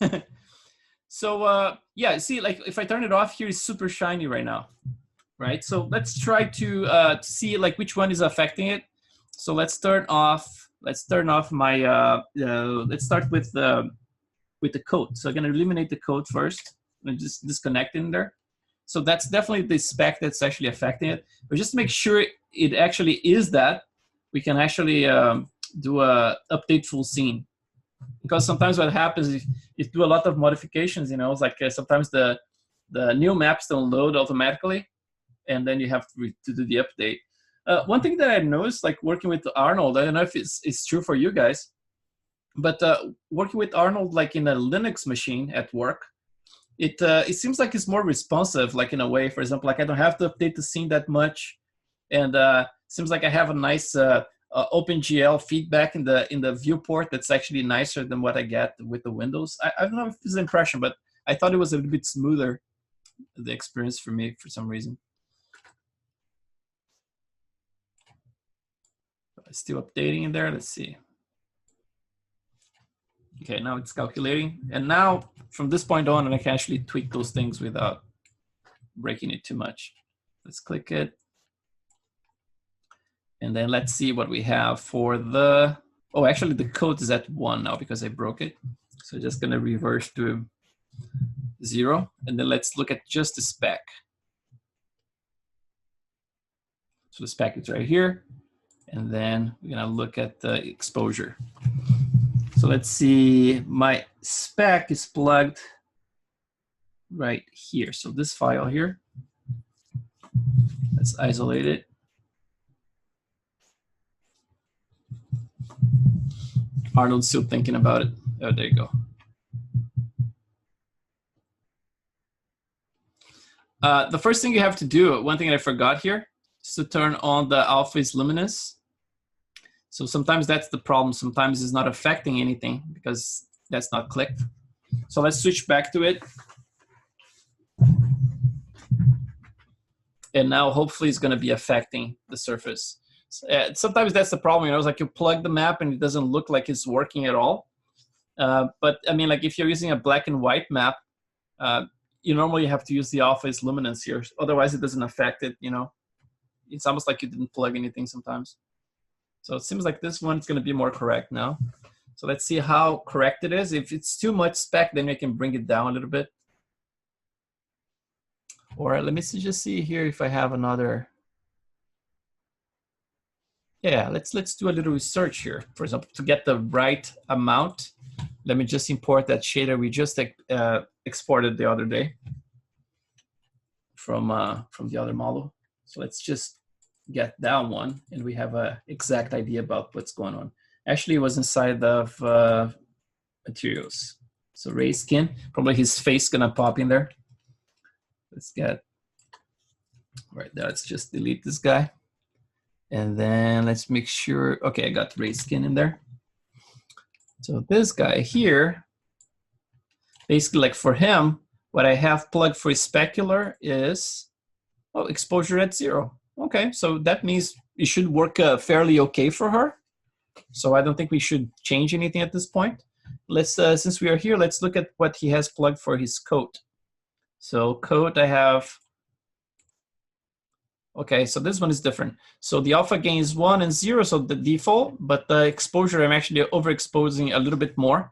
So, yeah, see, like if I turn it off here, it's super shiny right now. Right? So let's try to see like which one is affecting it. So let's turn off my, let's start with the code. So I'm gonna eliminate the code first and just disconnect in there. So that's definitely the spec that's actually affecting it. But just to make sure it actually is that, we can actually do a update full scene. Because sometimes what happens is you do a lot of modifications, you know, it's like sometimes the new maps don't load automatically, and then you have to do the update. One thing that I noticed, like working with Arnold, I don't know if it's true for you guys, but working with Arnold, like in a Linux machine at work, it seems like it's more responsive, like in a way. For example, like I don't have to update the scene that much, and seems like I have a nice OpenGL feedback in the viewport that's actually nicer than what I get with the Windows. I don't know if it's an impression, but I thought it was a little bit smoother, the experience for me for some reason. Still updating in there. Let's see. Okay, now it's calculating. And now from this point on, I can actually tweak those things without breaking it too much. Let's click it. And then let's see what we have for the, oh, actually the code is at 1 now because I broke it. So just gonna reverse to 0. And then let's look at just the spec. So the spec is right here. And then we're gonna look at the exposure. So let's see, my spec is plugged right here. So this file here, let's isolate it. Arnold's still thinking about it. Oh, there you go. The first thing you have to do, one thing I forgot here, is to turn on the alpha is luminous. So sometimes that's the problem. Sometimes it's not affecting anything because that's not clicked. So let's switch back to it. And now hopefully it's going to be affecting the surface. Sometimes that's the problem, you know, it's like you plug the map and it doesn't look like it's working at all. But I mean, like if you're using a black and white map, you normally have to use the alpha's luminance here. Otherwise it doesn't affect it, you know. It's almost like you didn't plug anything sometimes. So it seems like this one's going to be more correct now. So let's see how correct it is. If it's too much spec, then we can bring it down a little bit. Or let me just see here if I have another. Yeah, let's do a little research here. For example, to get the right amount, let me just import that shader we just exported the other day from the other model. So let's just get that one, and we have an exact idea about what's going on. Actually, it was inside of materials. So Ray skin, probably his face gonna pop in there. Let's get right there. Let's just delete this guy. And then let's make sure, okay, I got Ray skin in there. So this guy here, basically like for him, what I have plugged for specular is, oh, exposure at 0. Okay, so that means it should work fairly okay for her. So I don't think we should change anything at this point. Let's, since we are here, let's look at what he has plugged for his coat. So coat I have, okay, so this one is different. So the alpha gain is 1 and 0, so the default, but the exposure I'm actually overexposing a little bit more.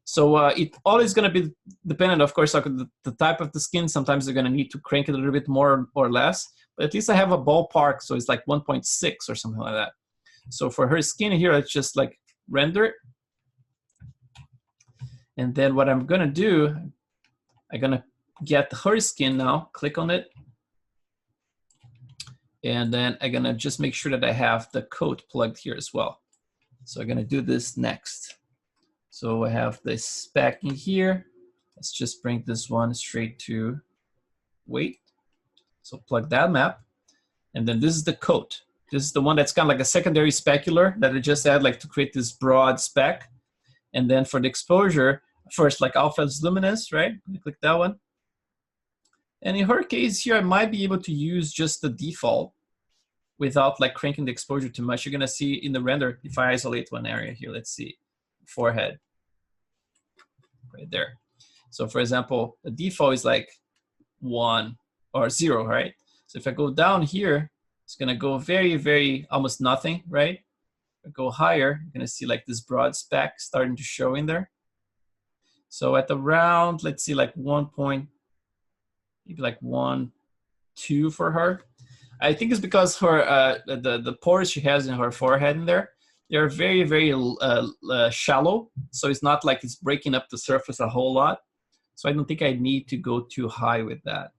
So it always going to be dependent, of course, on the type of the skin. Sometimes they're going to need to crank it a little bit more or less, but at least I have a ballpark, so it's like 1.6 or something like that. So for her skin here, it's just like render it. And then what I'm going to do, I'm going to get her skin now, click on it. And then I'm gonna just make sure that I have the coat plugged here as well. So I'm gonna do this next. So I have this spec in here. Let's just bring this one straight to weight. So plug that map. And then this is the coat. This is the one that's kind of like a secondary specular that I just add like to create this broad spec. And then for the exposure, first like alpha's luminous, right? Click that one. And in her case here, I might be able to use just the default without like cranking the exposure too much. You're gonna see in the render, if I isolate one area here, let's see, forehead, right there. So for example, the default is like 1 or 0, right? So if I go down here, it's gonna go very, very, almost nothing, right? If I go higher, you're gonna see like this broad spec starting to show in there. So at around, let's see, like 1 point, maybe like 1, 2 for her. I think it's because her the pores she has in her forehead in there, they're very, very shallow. So it's not like it's breaking up the surface a whole lot. So I don't think I need to go too high with that.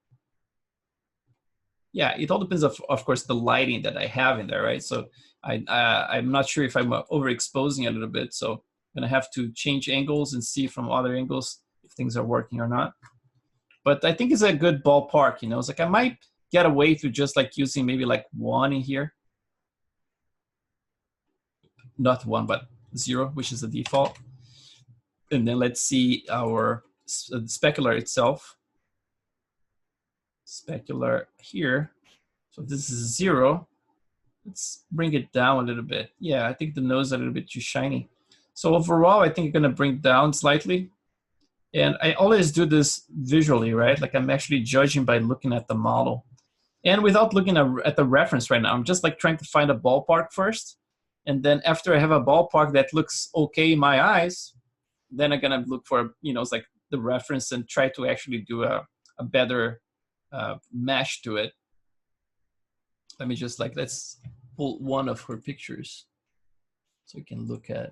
Yeah, it all depends of course the lighting that I have in there, right? So I'm not sure if I'm overexposing a little bit. So I'm gonna have to change angles and see from other angles if things are working or not. But I think it's a good ballpark, you know. It's like I might get away to just like using maybe like 1 in here. Not 1, but 0, which is the default. And then let's see our specular itself. Specular here. So this is 0. Let's bring it down a little bit. Yeah, I think the nose is a little bit too shiny. So overall, I think I'm gonna bring it down slightly. And I always do this visually, right? Like I'm actually judging by looking at the model. And without looking at the reference right now, I'm just like trying to find a ballpark first. And then after I have a ballpark that looks okay in my eyes, then I'm gonna look for, you know, it's like the reference and try to actually do a better mesh to it. Let me just like, let's pull one of her pictures so we can look at,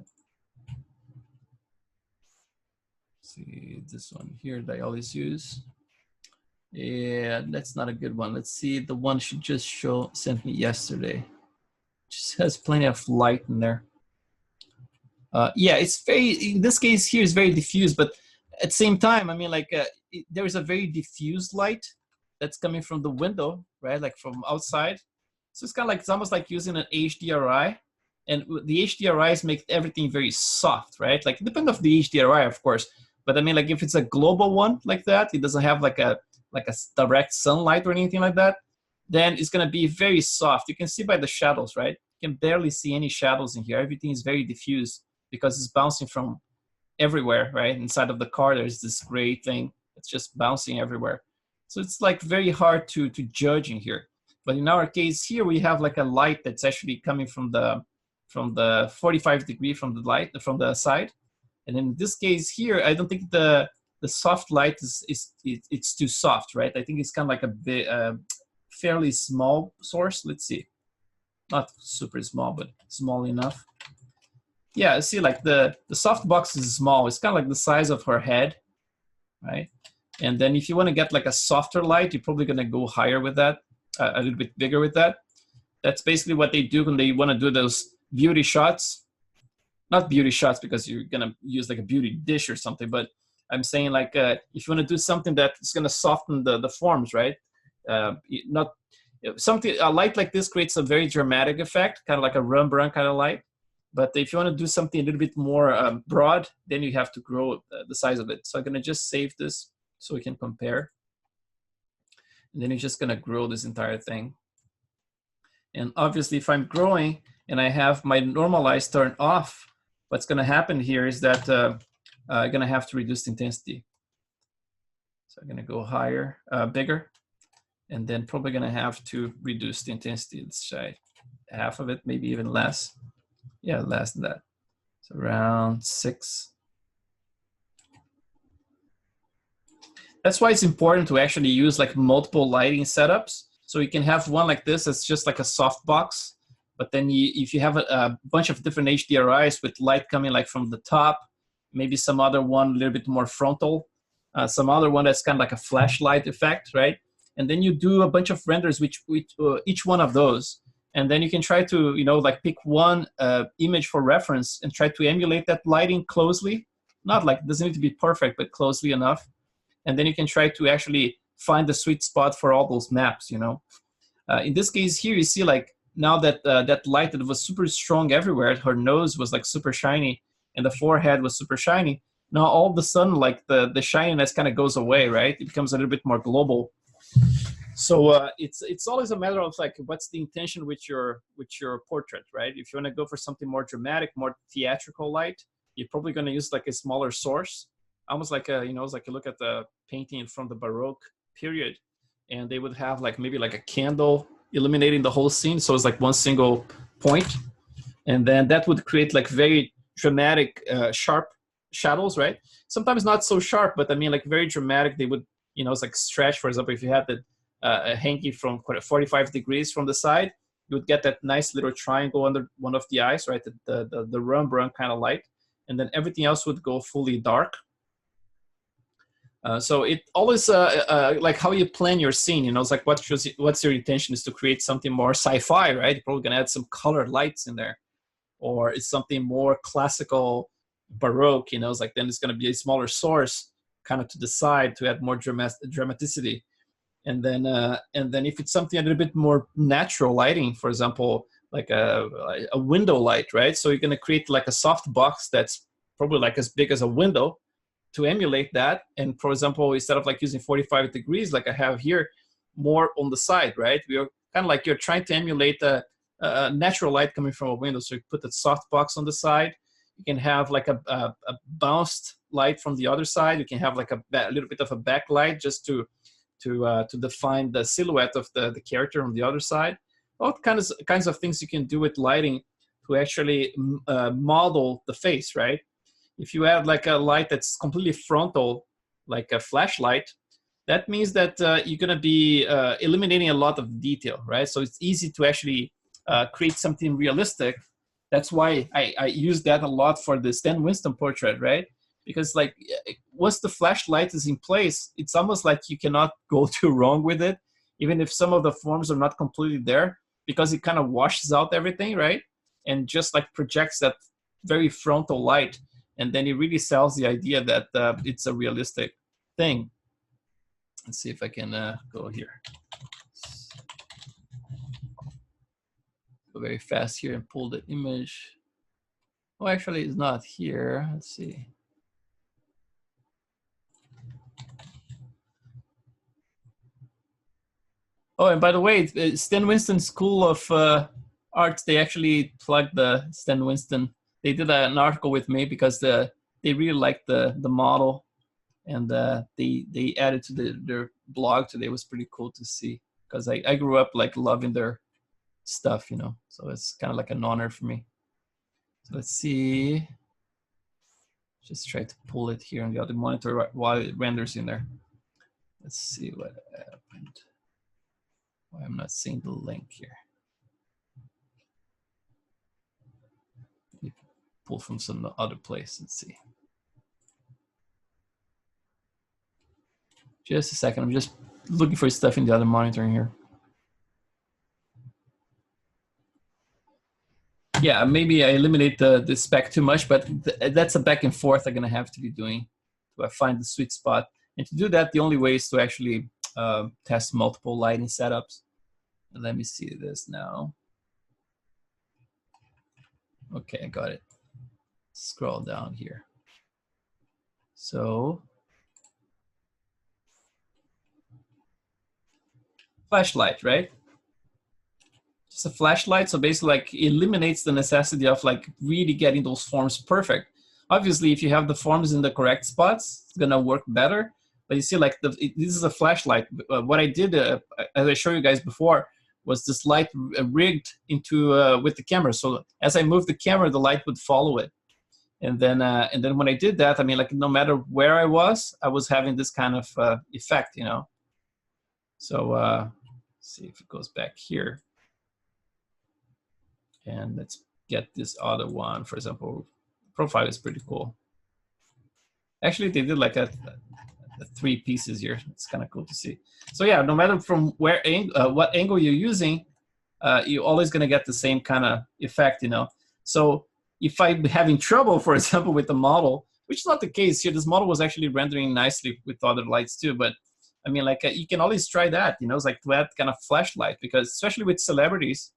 see this one here that I always use. Yeah, that's not a good one. Let's see the one she just sent me yesterday. Just has plenty of light in there. Yeah, it's very, in this case here is very diffuse, but at the same time, I mean, like there is a very diffuse light that's coming from the window, right? Like from outside. So it's kind of like, it's almost like using an HDRI, and the HDRIs make everything very soft, right? Like depending on the HDRI, of course, But I mean, like if it's a global one like that, it doesn't have like a direct sunlight or anything like that, then it's gonna be very soft. You can see by the shadows, right? You can barely see any shadows in here. Everything is very diffuse because it's bouncing from everywhere, right? Inside of the car, there's this gray thing. It's just bouncing everywhere. So it's like very hard to judge in here. But in our case here, we have like a light that's actually coming from the 45 degree from the light, from the side. And in this case here, I don't think the soft light it's too soft, right? I think it's kind of like a bit, fairly small source. Let's see. Not super small, but small enough. Yeah, see, like the soft box is small. It's kind of like the size of her head, right? And then if you want to get like a softer light, you're probably going to go higher with that, a little bit bigger with that. That's basically what they do when they want to do those beauty shots. Not beauty shots because you're going to use like a beauty dish or something, but I'm saying like if you want to do something that's going to soften the forms, right? Not something, a light like this creates a very dramatic effect, kind of like a Rembrandt kind of light. But if you want to do something a little bit more broad, then you have to grow the size of it. So I'm going to just save this so we can compare. And then you're just going to grow this entire thing. And obviously, if I'm growing and I have my normalize turned off, what's going to happen here is that I'm going to have to reduce the intensity. So I'm going to go higher, bigger, and then probably going to have to reduce the intensity. Let's try half of it, maybe even less. Yeah, less than that. So around 6. That's why it's important to actually use like multiple lighting setups. So you can have one like this, it's just like a soft box. But then if you have a bunch of different HDRIs with light coming like from the top, maybe some other one a little bit more frontal, some other one that's kind of like a flashlight effect, right? And then you do a bunch of renders with each one of those. And then you can try to, you know, like pick one image for reference and try to emulate that lighting closely. Not like, it doesn't need to be perfect, but closely enough. And then you can try to actually find the sweet spot for all those maps, you know. In this case here, you see like now that that light that was super strong everywhere, her nose was like super shiny and the forehead was super shiny. Now all of a sudden, like the shininess kind of goes away, right? It becomes a little bit more global. So it's always a matter of like what's the intention with your portrait, right? If you want to go for something more dramatic, more theatrical light, you're probably going to use like a smaller source, almost like a, you know, it's like you look at the painting from the Baroque period, and they would have like maybe like a candle illuminating the whole scene, so it's like one single point, and then that would create like very dramatic, sharp shadows, right? Sometimes not so sharp, but I mean like very dramatic. They would, you know, it's like stretch. For example, if you had the hanging from 45 degrees from the side, you would get that nice little triangle under one of the eyes, right? The Rembrandt kind of light, and then everything else would go fully dark. So it always like how you plan your scene, you know, it's like what's your intention is to create something more sci-fi, right? You're probably gonna add some colored lights in there, or it's something more classical Baroque, you know, it's like then it's gonna be a smaller source kind of to the side to add more dramaticity. And then if it's something a little bit more natural lighting, for example, like a window light, right? So you're gonna create like a soft box that's probably like as big as a window to emulate that. And for example, instead of like using 45 degrees like I have here, more on the side, right? We are kind of like you're trying to emulate a natural light coming from a window. So you put the soft box on the side. You can have like a bounced light from the other side. You can have like a little bit of a backlight just to define the silhouette of the character on the other side. All kinds of things you can do with lighting to actually model the face, right? If you add like a light that's completely frontal, like a flashlight, that means that you're going to be eliminating a lot of detail, right? So it's easy to actually create something realistic. That's why I use that a lot for the Stan Winston portrait, right? Because like once the flashlight is in place, it's almost like you cannot go too wrong with it, even if some of the forms are not completely there, because it kind of washes out everything, right? And just like projects that very frontal light. And then it really sells the idea that it's a realistic thing. Let's see if I can go here. Go very fast here and pull the image. Oh, actually, it's not here. Let's see. Oh, and by the way, Stan Winston School of Arts, they actually plugged the Stan Winston. They did an article with me because they really liked the model, and they added to their blog today. It was pretty cool to see because I grew up like loving their stuff, you know. So it's kind of like an honor for me. So let's see. Just try to pull it here on the other monitor while it renders in there. Let's see what happened. Why I'm not seeing the link here. Let me pull from some other place and see. Just a second. I'm just looking for stuff in the other monitor in here. Yeah, maybe I eliminate the spec too much, but that's a back and forth I'm gonna have to be doing to find the sweet spot. And to do that, the only way is to actually test multiple lighting setups. And let me see this now. Okay, I got it. Scroll down here. So, flashlight, right? Just a flashlight, so basically like eliminates the necessity of like really getting those forms perfect. Obviously, if you have the forms in the correct spots, it's gonna work better. But you see, like this is a flashlight. What I did, as I showed you guys before, was this light rigged into with the camera. So as I moved the camera, the light would follow it. And then when I did that, I mean, like no matter where I was having this kind of effect, you know. So let's see if it goes back here. And let's get this other one, for example. Profile is pretty cool. Actually, they did like a 3 pieces here. It's kind of cool to see. So yeah, no matter from where what angle you're using, you're always gonna get the same kind of effect, you know. So if I'm having trouble, for example, with the model, which is not the case here, this model was actually rendering nicely with other lights too. But I mean, like you can always try that, you know, it's like to add kind of flashlight, because especially with celebrities,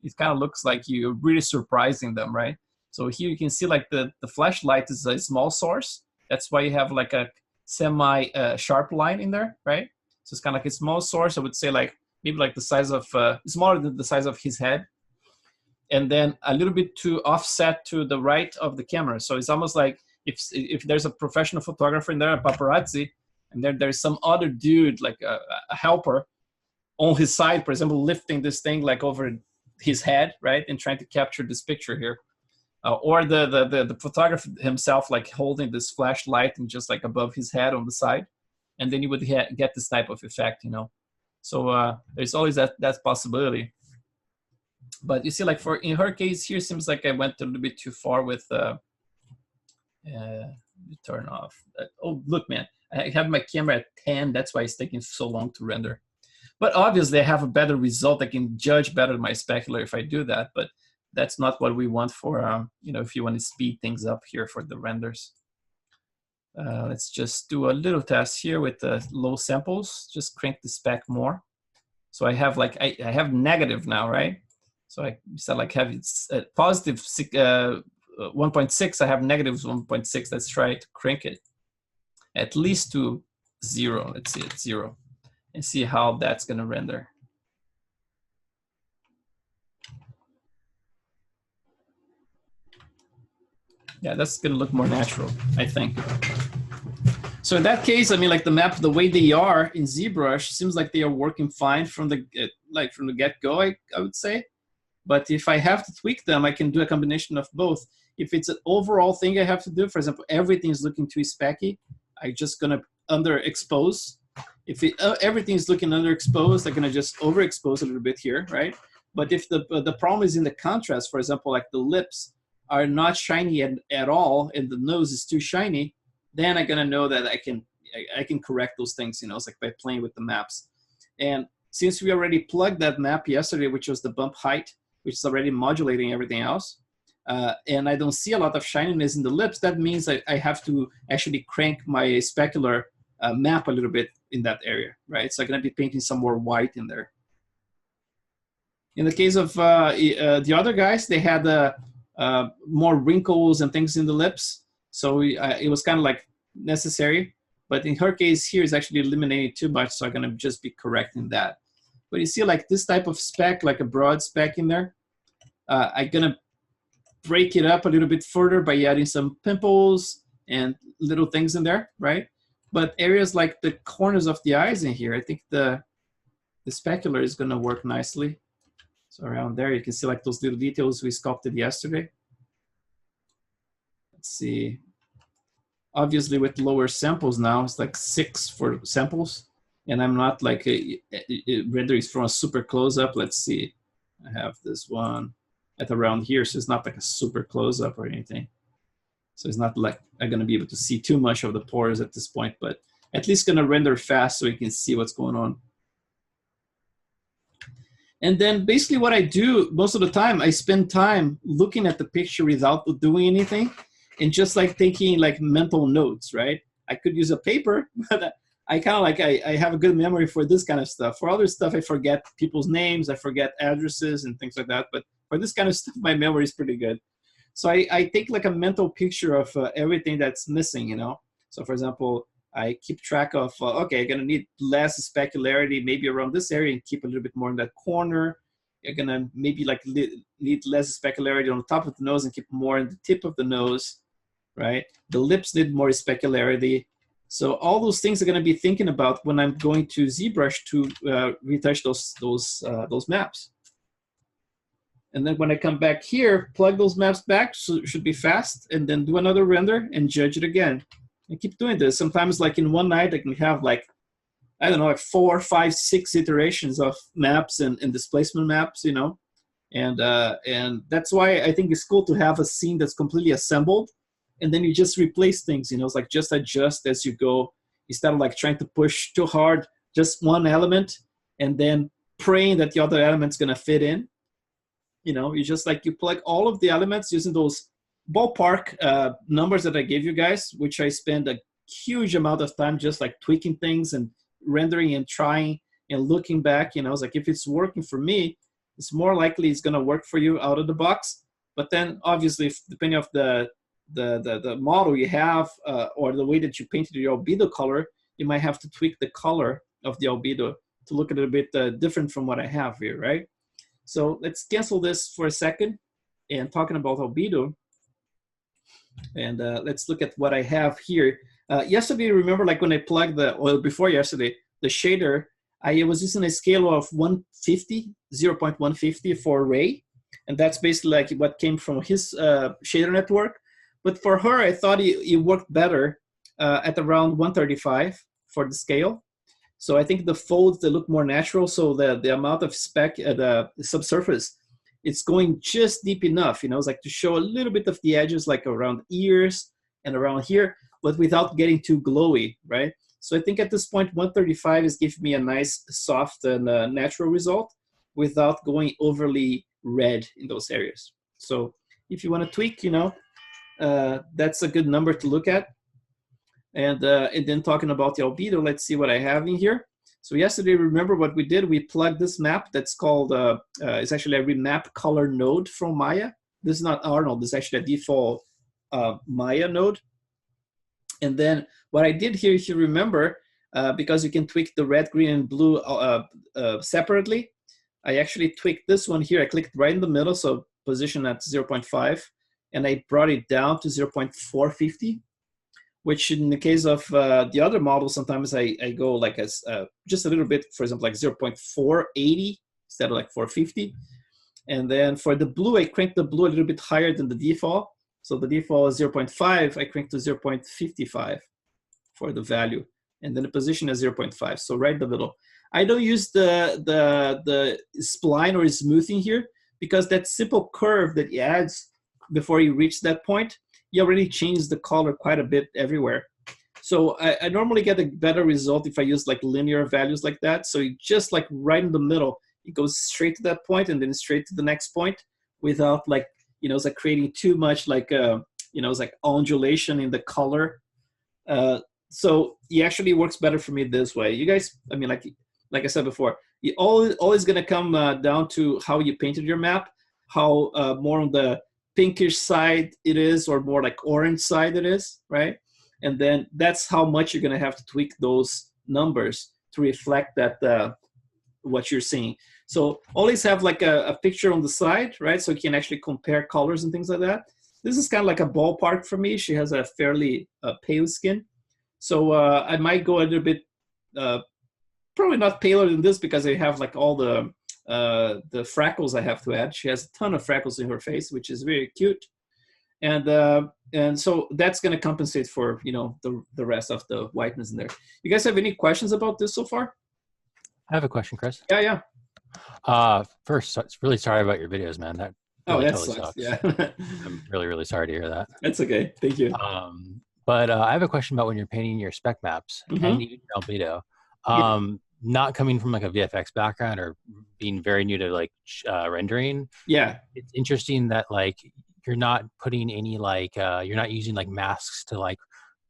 it kind of looks like you're really surprising them, right? So here you can see like the flashlight is a small source. That's why you have like a semi sharp line in there, right? So it's kind of like a small source. I would say like maybe like the size of, smaller than the size of his head. And then a little bit to offset to the right of the camera. So it's almost like if there's a professional photographer in there, a paparazzi, and then there's some other dude, like a helper on his side, for example, lifting this thing like over his head, right? And trying to capture this picture here. Or the photographer himself, like holding this flashlight and just like above his head on the side. And then you would get this type of effect, you know? So there's always that possibility. But you see, like in her case here, seems like I went a little bit too far with turn off. Oh, look, man, I have my camera at 10. That's why it's taking so long to render. But obviously I have a better result. I can judge better my specular if I do that, but that's not what we want for, you know, if you want to speed things up here for the renders. Let's just do a little test here with the low samples, just crank the spec more. So I have like, I have negative now, right? So I said like have it's positive 1.6, I have negative 1.6. Let's try to crank it at least to 0. Let's see, it's 0. And see how that's gonna render. Yeah, that's gonna look more natural, I think. So in that case, I mean, like the map, the way they are in ZBrush, seems like they are working fine from the get-go, I would say. But if I have to tweak them, I can do a combination of both. If it's an overall thing I have to do, for example, everything is looking too specky, I'm just gonna underexpose. If everything is looking underexposed, I'm gonna just overexpose a little bit here, right? But if the problem is in the contrast, for example, like the lips are not shiny at all, and the nose is too shiny, then I'm gonna know that I can correct those things, you know, it's like by playing with the maps. And since we already plugged that map yesterday, which was the bump height, which is already modulating everything else, and I don't see a lot of shininess in the lips, that means I have to actually crank my specular map a little bit in that area, right? So I'm gonna be painting some more white in there. In the case of the other guys, they had more wrinkles and things in the lips, so it was kind of like necessary. But in her case here is actually eliminating too much, so I'm gonna just be correcting that. But you see like this type of speck, like a broad speck in there. I'm gonna break it up a little bit further by adding some pimples and little things in there, right? But areas like the corners of the eyes in here, I think the specular is gonna work nicely. So around there, you can see like those little details we sculpted yesterday. Let's see. Obviously with lower samples now, it's like 6 for samples. And I'm not like rendering from a super close up. Let's see. I have this one at around here, so it's not like a super close up or anything. So it's not like I'm gonna be able to see too much of the pores at this point, but at least gonna render fast so you can see what's going on. And then basically what I do most of the time, I spend time looking at the picture without doing anything and just like taking like mental notes, right? I could use a paper, but I kind of like, I have a good memory for this kind of stuff. For other stuff, I forget people's names, I forget addresses and things like that. But for this kind of stuff, my memory is pretty good. So I take like a mental picture of everything that's missing, you know? So for example, I keep track of, okay, I'm gonna need less specularity maybe around this area and keep a little bit more in that corner. You're gonna maybe like need less specularity on the top of the nose and keep more in the tip of the nose, right? The lips need more specularity. So all those things I'm gonna be thinking about when I'm going to ZBrush to retouch those maps. And then when I come back here, plug those maps back, so it should be fast, and then do another render and judge it again. I keep doing this. Sometimes like in one night, I can have like, I don't know, like 4, 5, 6 iterations of maps and displacement maps, you know? And that's why I think it's cool to have a scene that's completely assembled, and then you just replace things, you know? It's like just adjust as you go, instead of like trying to push too hard, just one element, and then praying that the other element's gonna fit in. You know, you just like, you plug all of the elements using those ballpark numbers that I gave you guys, which I spend a huge amount of time just like tweaking things and rendering and trying and looking back. You know, it's like if it's working for me, it's more likely it's gonna work for you out of the box. But then obviously, depending on the model you have or the way that you painted your albedo color, you might have to tweak the color of the albedo to look a little bit different from what I have here, right? So let's cancel this for a second and talking about albedo. And let's look at what I have here. Yesterday, remember like when I plugged the, well, before yesterday, the shader, I was using a scale of 150, 0.150 for Ray. And that's basically like what came from his shader network. But for her, I thought it worked better at around 135 for the scale. So I think the folds, they look more natural. So the amount of speck at the subsurface, it's going just deep enough, you know, it's like to show a little bit of the edges like around ears and around here, but without getting too glowy, right? So I think at this point, 135 is giving me a nice, soft and natural result without going overly red in those areas. So if you want to tweak, you know, that's a good number to look at. And then talking about the albedo, let's see what I have in here. So yesterday, remember what we did? We plugged this map that's called, it's actually a remap color node from Maya. This is not Arnold, this is actually a default Maya node. And then what I did here, if you remember, because you can tweak the red, green, and blue separately, I actually tweaked this one here. I clicked right in the middle, so position at 0.5, and I brought it down to 0.450. Which in the case of the other models, sometimes I go like as just a little bit, for example, like 0.480 instead of like 450. And then for the blue, I cranked the blue a little bit higher than the default. So the default is 0.5, I cranked to 0.55 for the value. And then the position is 0.5, so right in the middle. I don't use the spline or smoothing here because that simple curve that he adds before you reach that point, you already changed the color quite a bit everywhere. So I normally get a better result if I use like linear values like that. So you just like right in the middle, it goes straight to that point and then straight to the next point without like, you know, it's like creating too much like, you know, it's like undulation in the color. So it actually works better for me this way. You guys, I mean, like I said before, it always gonna come down to how you painted your map, how more on the pinkish side it is or more like orange side it is, right? And then that's how much you're gonna have to tweak those numbers to reflect that what you're seeing. So always have like a picture on the side, right? So you can actually compare colors and things like that. This is kind of like a ballpark for me. She has a fairly pale skin. So I might go a little bit, probably not paler than this because I have like all the freckles I have to add. She has a ton of freckles in her face, which is very cute. And so that's going to compensate for, you know, the rest of the whiteness in there. You guys have any questions about this so far? I have a question, Chris. Yeah, yeah. First, really sorry about your videos, man. That really that totally sucks. sucks. Yeah. I'm really sorry to hear that. That's okay. Thank you. But I have a question about when you're painting your spec maps and even your albedo. Not coming from like a VFX background or being very new to like rendering. Yeah. It's interesting that like you're not putting any like you're not using like masks to like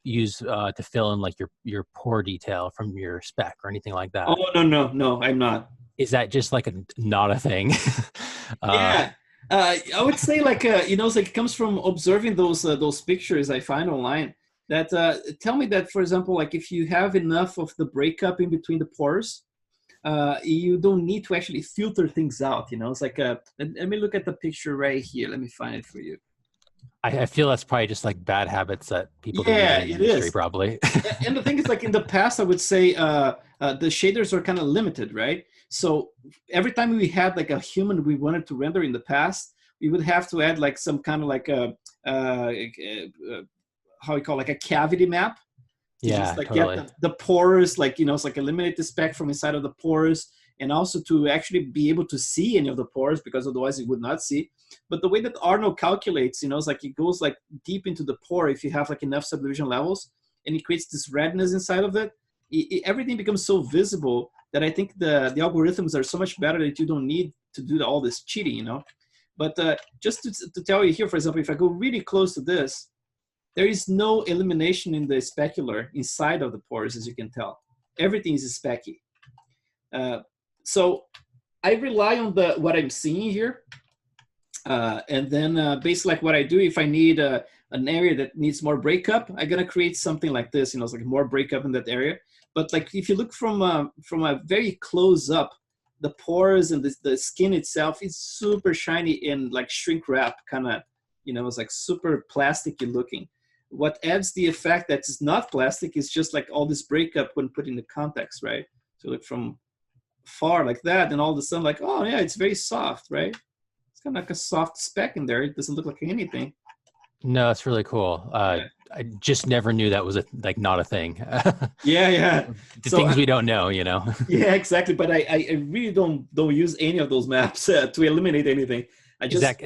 use to fill in like your pore detail from your spec or anything like that. Oh no, I'm not. Is that just like not a thing? Yeah. I would say like you know, it's like it comes from observing those pictures I find online that tell me that, for example, like if you have enough of the breakup in between the pores, you don't need to actually filter things out. You know, it's like let me look at the picture right here. Let me find it for you. I feel that's probably just like bad habits that people do in Yeah, the it industry, is. probably. And the thing is, like in the past, I would say the shaders are kind of limited, right? So every time we had like a human we wanted to render in the past, we would have to add like some kind of like a how we call like a cavity map. To Yeah, just like totally. get the pores, like, you know, it's like eliminate the speck from inside of the pores, and also to actually be able to see any of the pores, because otherwise it would not see. But the way that Arno calculates, you know, it's like it goes like deep into the pore if you have like enough subdivision levels, and it creates this redness inside of it. Everything becomes so visible that I think the algorithms are so much better that you don't need to do all this cheating, you know. But just to tell you here, for example, if I go really close to this, there is no elimination in the specular inside of the pores, as you can tell. Everything is specky. So I rely on what I'm seeing here. And then basically like what I do, if I need an area that needs more breakup, I'm gonna create something like this, you know, it's like more breakup in that area. But like if you look from a very close up, the pores and the skin itself is super shiny and like shrink wrap kind of, you know, it's like super plasticky looking. What adds the effect that is not plastic is just like all this breakup when put in the context, right? So look from far like that, and all of a sudden like, oh yeah, it's very soft, right? It's kind of like a soft speck in there. It doesn't look like anything. No, it's really cool. Yeah. I just never knew that was not a thing. Yeah. The So things we don't know, you know. Yeah, exactly. But I really don't use any of those maps to eliminate anything. Is that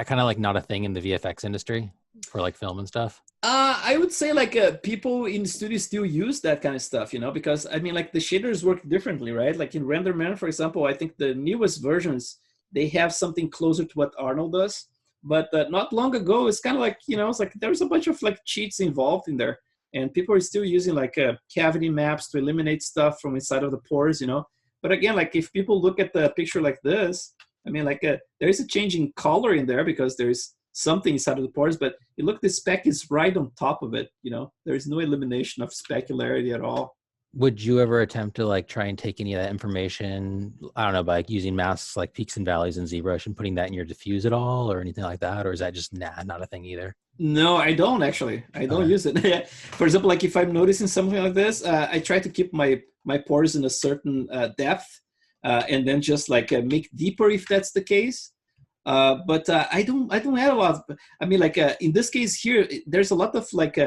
kind of like not a thing in the VFX industry for like film and stuff? I would say like people in studios still use that kind of stuff, you know, because I mean like the shaders work differently, right? Like in RenderMan, for example, I think the newest versions, they have something closer to what Arnold does. But not long ago, it's kind of like, you know, it's like there's a bunch of like cheats involved in there. And people are still using like cavity maps to eliminate stuff from inside of the pores, you know. But again, like if people look at the picture like this, I mean like there is a change in color in there because there's something inside of the pores, but you look, the speck is right on top of it, you know. There is no elimination of specularity at all. Would you ever attempt to like try and take any of that information, I don't know, by like using masks like peaks and valleys and ZBrush and putting that in your diffuse at all or anything like that? Or is that just not a thing either? No, I don't actually. I don't use it. For example, like if I'm noticing something like this, I try to keep my pores in a certain depth and then just like make deeper if that's the case. But I don't add a lot. I mean, like in this case here, there's a lot of like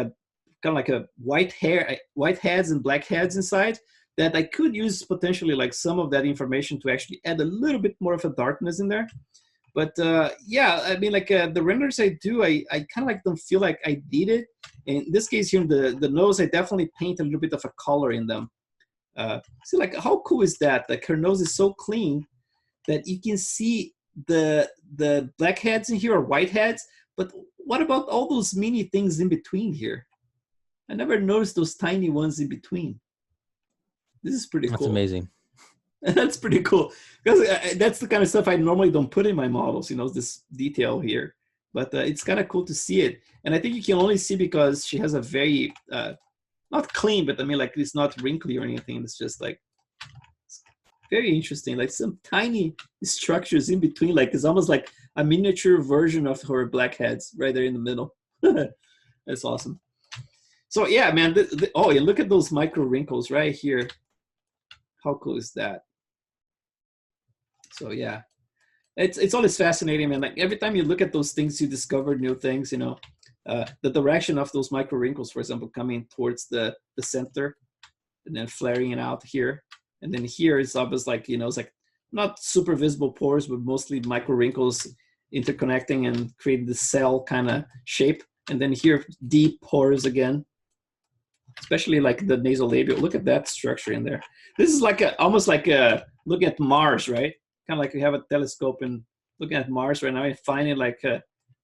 kind of like a white heads and black heads inside that I could use potentially like some of that information to actually add a little bit more of a darkness in there. But yeah, I mean, like the renders I do, I kind of like don't feel like I need it. In this case here, the nose, I definitely paint a little bit of a color in them. See, like how cool is that? Like her nose is so clean that you can see the black heads in here or white heads. But what about all those mini things in between here? I never noticed those tiny ones in between. This is pretty cool. That's amazing. That's pretty cool, because that's the kind of stuff I normally don't put in my models, you know, this detail here. But it's kind of cool to see it. And I think you can only see because she has a very, not clean, but I mean, like it's not wrinkly or anything. It's just like, it's very interesting. Like some tiny structures in between. Like it's almost like a miniature version of her blackheads right there in the middle. That's awesome. So yeah, man. Oh, yeah, look at those micro wrinkles right here. How cool is that? So yeah, it's always fascinating, man. Like every time you look at those things, you discover new things. You know, the direction of those micro wrinkles, for example, coming towards the center, and then flaring it out here, and then here it's almost like, you know, it's like not super visible pores, but mostly micro wrinkles interconnecting and creating the cell kind of shape. And then here, deep pores again, especially like the nasolabial. Look at that structure in there. This is like almost like looking at Mars, right? Kind of like you have a telescope and looking at Mars right now and finding like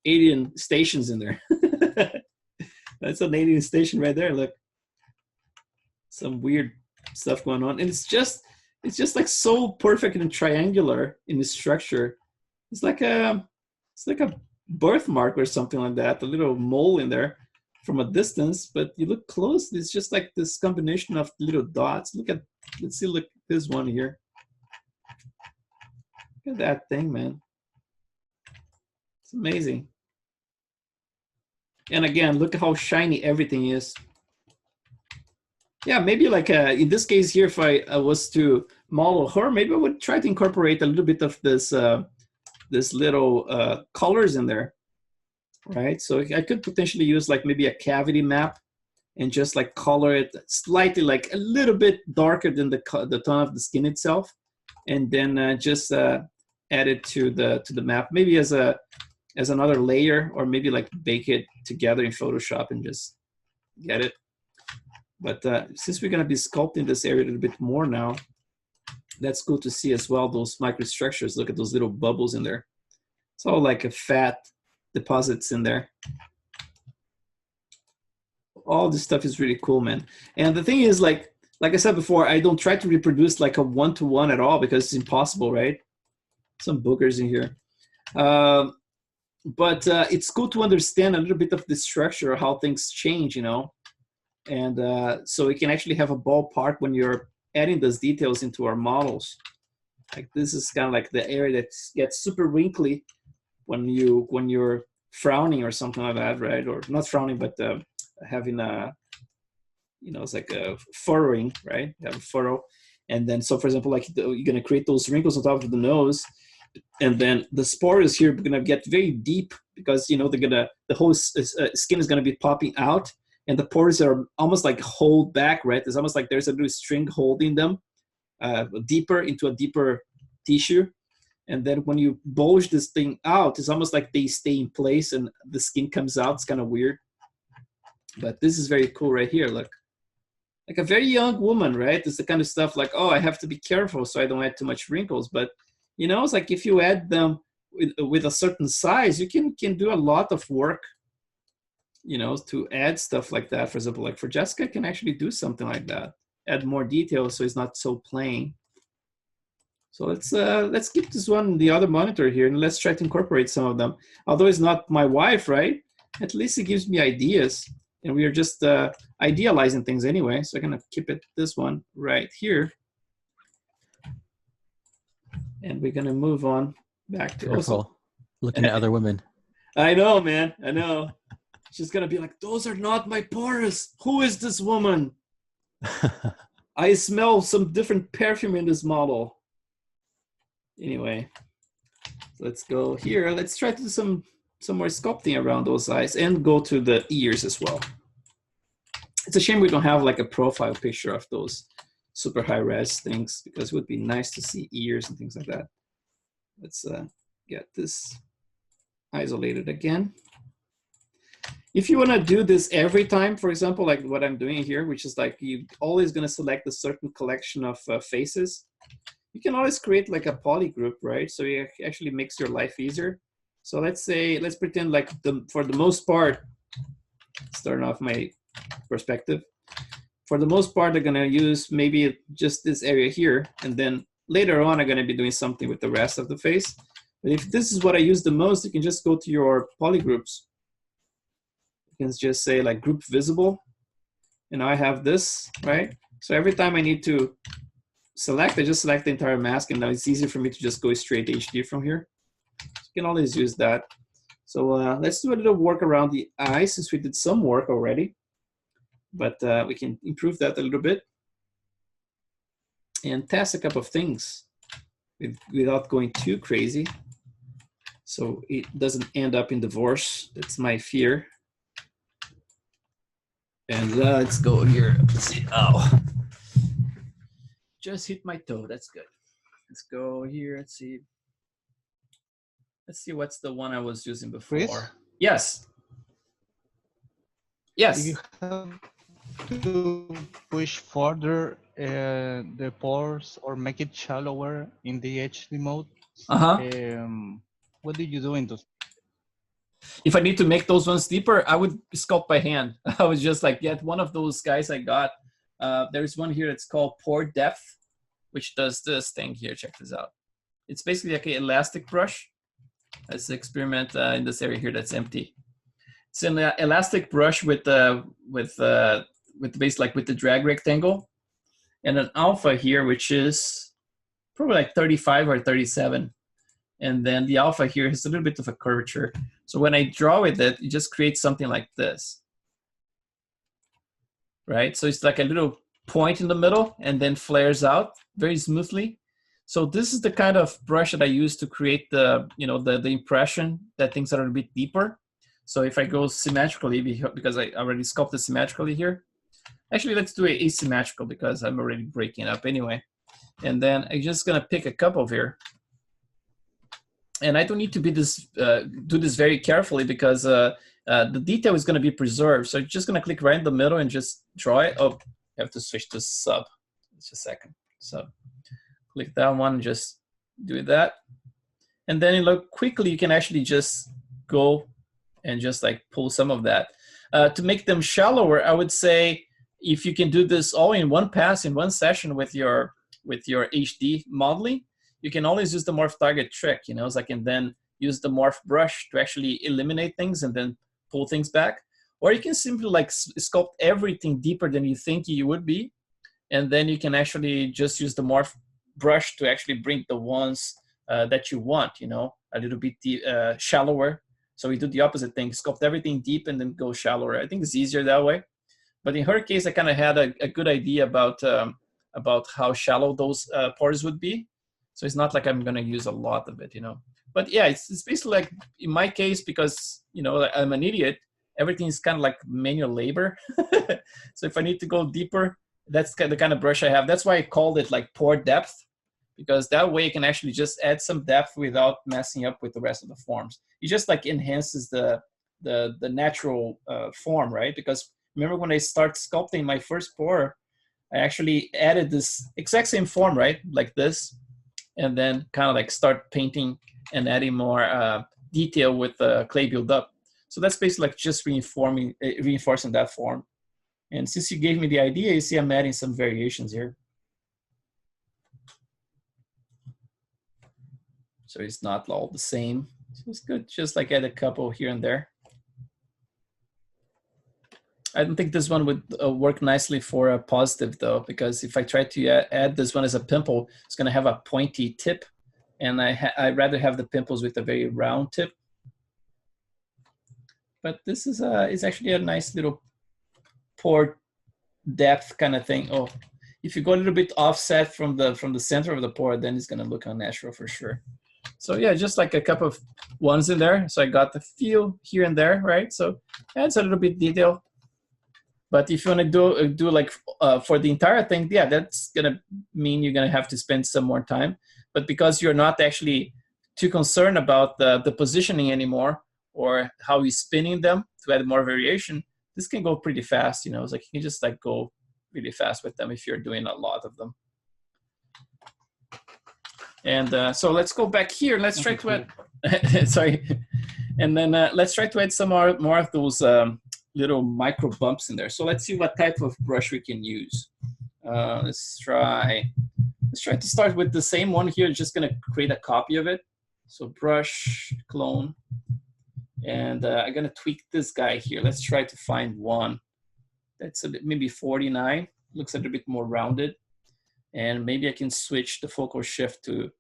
alien stations in there. That's an alien station right there. Look, some weird stuff going on, and it's just like so perfect and triangular in the structure. It's like a birthmark or something like that, a little mole in there from a distance, but you look close, it's just like this combination of little dots. Let's see, look, this one here. Look at that thing, man. It's amazing. And again, look at how shiny everything is. Yeah, maybe like in this case here, if I was to model her, maybe I would try to incorporate a little bit of this this little colors in there, right? So I could potentially use like maybe a cavity map and just like color it slightly, like a little bit darker than the tone of the skin itself, and then just add it to the map, maybe as another layer, or maybe like bake it together in Photoshop and just get it. But since we're going to be sculpting this area a little bit more now, that's cool to see as well, those microstructures. Look at those little bubbles in there. It's all like a fat deposits in there. All this stuff is really cool, man. And the thing is, like I said before, I don't try to reproduce like a one-to-one at all, because it's impossible, right? Some boogers in here. But it's cool to understand a little bit of the structure, how things change, you know? And so we can actually have a ballpark when you're adding those details into our models. Like this is kind of like the area that gets super wrinkly when you're frowning or something like that, right? Or not frowning, but having a, you know, it's like a furrowing, right? You have a furrow. And then, so for example, like you're going to create those wrinkles on top of the nose, and then the spores here are going to get very deep, because, you know, the whole skin is going to be popping out, and the pores are almost like hold back, right? It's almost like there's a little string holding them deeper into a deeper tissue. And then when you bulge this thing out, it's almost like they stay in place and the skin comes out. It's kind of weird. But this is very cool right here. Look, like a very young woman, right? It's the kind of stuff like, oh, I have to be careful so I don't add too much wrinkles. But, you know, it's like if you add them with a certain size, you can do a lot of work, you know, to add stuff like that. For example, like for Jessica, I can actually do something like that. Add more details so it's not so plain. So let's keep this one in the other monitor here, and let's try to incorporate some of them. Although it's not my wife, right? At least it gives me ideas, and we are just idealizing things anyway. So I'm gonna keep it this one right here, and we're gonna move on back to also looking at other women. I know, man. I know. She's gonna be like, those are not my pores. Who is this woman? I smell some different perfume in this model. Anyway, let's go here. Let's try to do some more sculpting around those eyes, and go to the ears as well. It's a shame we don't have like a profile picture of those super high res things, because it would be nice to see ears and things like that. Let's get this isolated again. If you want to do this every time, for example, like what I'm doing here, which is like you always going to select a certain collection of faces, you can always create like a poly group, right? So it actually makes your life easier. So let's pretend like for the most part, starting off my perspective, for the most part, they're going to use maybe just this area here. And then later on, I'm going to be doing something with the rest of the face. But if this is what I use the most, you can just go to your poly groups. You can just say like group visible. And now I have this, right? So every time I need to select, I just select the entire mask, and now it's easier for me to just go straight HD from here. You can always use that. So let's do a little work around the eye, since we did some work already. But we can improve that a little bit and test a couple of things without going too crazy, so it doesn't end up in divorce. That's my fear. And let's go here. Let's see. Oh, just hit my toe. That's good. Let's go here. Let's see. Let's see what's the one I was using before. Chris? Yes. Yes. You have to push further the pores or make it shallower in the HD mode. What did you do in those? If I need to make those ones deeper, I would sculpt by hand. I was just like, get one of those guys I got. There's one here that's called Pore Depth, which does this thing here. Check this out. It's basically like an elastic brush. Let's experiment in this area here that's empty. It's an elastic brush with the base, like with the drag rectangle, and an alpha here, which is probably like 35 or 37. And then the alpha here has a little bit of a curvature. So when I draw with it, it just creates something like this, right? So it's like a little point in the middle and then flares out very smoothly. So this is the kind of brush that I use to create the, you know, the impression that things are a bit deeper. So if I go symmetrically, because I already sculpted symmetrically here. Actually, let's do it asymmetrical because I'm already breaking up anyway. And then I'm just gonna pick a couple here. And I don't need to be do this very carefully because the detail is gonna be preserved. So I'm just gonna click right in the middle and just draw it. Oh, I have to switch to sub. Just a second. So click that one and just do that. And then look quickly, you can actually just go and just like pull some of that. To make them shallower, I would say if you can do this all in one pass, in one session with your HD modeling, you can always use the morph target trick, you know, so I can then use the morph brush to actually eliminate things and then pull things back. Or you can simply like sculpt everything deeper than you think you would be. And then you can actually just use the morph brush to actually bring the ones that you want, you know, a little bit shallower. So we do the opposite thing, sculpt everything deep and then go shallower. I think it's easier that way. But in her case, I kind of had a good idea about how shallow those pores would be. So it's not like I'm gonna use a lot of it, you know. But yeah, it's basically like, in my case, because, you know, I'm an idiot, everything is kind of like manual labor. So if I need to go deeper, that's the kind of brush I have. That's why I called it like pore depth, because that way you can actually just add some depth without messing up with the rest of the forms. It just like enhances the natural form, right? Because remember when I start sculpting my first pore, I actually added this exact same form, right? Like this, and then kind of like start painting and adding more detail with the clay build-up. So that's basically like just reinforcing that form. And since you gave me the idea, you see I'm adding some variations here. So it's not all the same. So it's good, just like add a couple here and there. I don't think this one would work nicely for a positive though, because if I try to add this one as a pimple, it's gonna have a pointy tip. And I'd rather have the pimples with a very round tip. But this is actually a nice little pore depth kind of thing. Oh, if you go a little bit offset from the center of the pore, then it's gonna look unnatural for sure. So yeah, just like a couple of ones in there. So I got the feel here and there, right? So adds a little bit detail. But if you want to do like for the entire thing, yeah, that's gonna mean you're gonna have to spend some more time. But because you're not actually too concerned about the positioning anymore or how you're spinning them to add more variation, this can go pretty fast. You know, it's like you can just like go really fast with them if you're doing a lot of them. And so let's go back here. Let's try to add, sorry. And then let's try to add some more of those little micro bumps in there. So let's see what type of brush we can use. Let's try to start with the same one here. Just gonna create a copy of it. So brush, clone, and I'm gonna tweak this guy here. Let's try to find one that's a bit, maybe 49. Looks a little bit more rounded. And maybe I can switch the focal shift to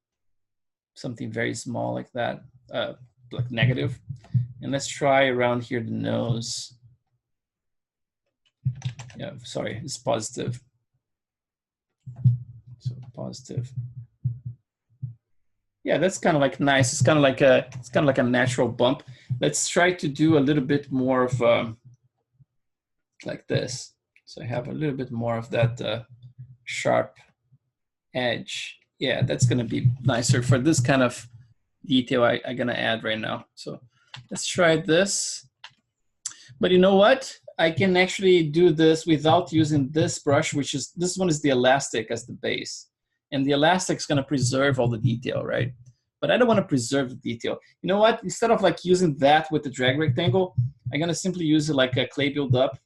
something very small like that, like negative. And let's try around here the nose. Yeah, sorry, it's positive. So positive. Yeah, that's kind of like nice. It's kind of like a natural bump. Let's try to do a little bit more of like this. So I have a little bit more of that sharp edge. Yeah, that's gonna be nicer for this kind of detail I'm gonna add right now. So let's try this. But you know what? I can actually do this without using this brush, which is, this one is the elastic as the base. And the elastic is gonna preserve all the detail, right? But I don't wanna preserve the detail. You know what? Instead of like using that with the drag rectangle, I'm gonna simply use it like a clay build-up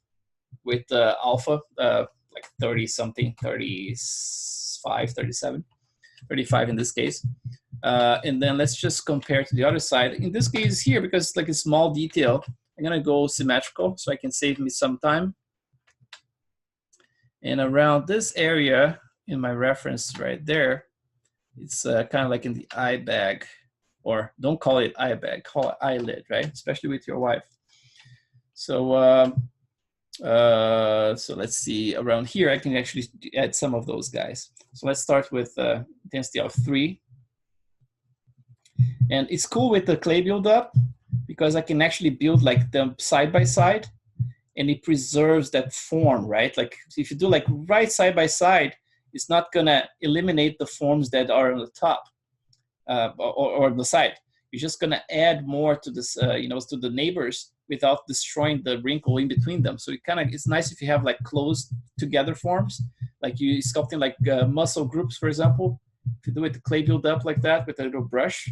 with alpha, like 30 something, 35, 37, 35 in this case. And then let's just compare to the other side. In this case here, because it's like a small detail, I'm gonna go symmetrical so I can save me some time. And around this area in my reference right there, it's kind of like in the eye bag, or don't call it eye bag, call it eyelid, right? Especially with your wife. So, so let's see, around here, I can actually add some of those guys. So let's start with intensity of 3. And it's cool with the clay build-up because I can actually build like them side by side, and it preserves that form, right? Like if you do like right side by side, it's not gonna eliminate the forms that are on the top or on the side. You're just gonna add more to this, you know, to the neighbors without destroying the wrinkle in between them. So it's nice if you have like close together forms, like you sculpting like muscle groups, for example. If you do it the clay build up like that with a little brush,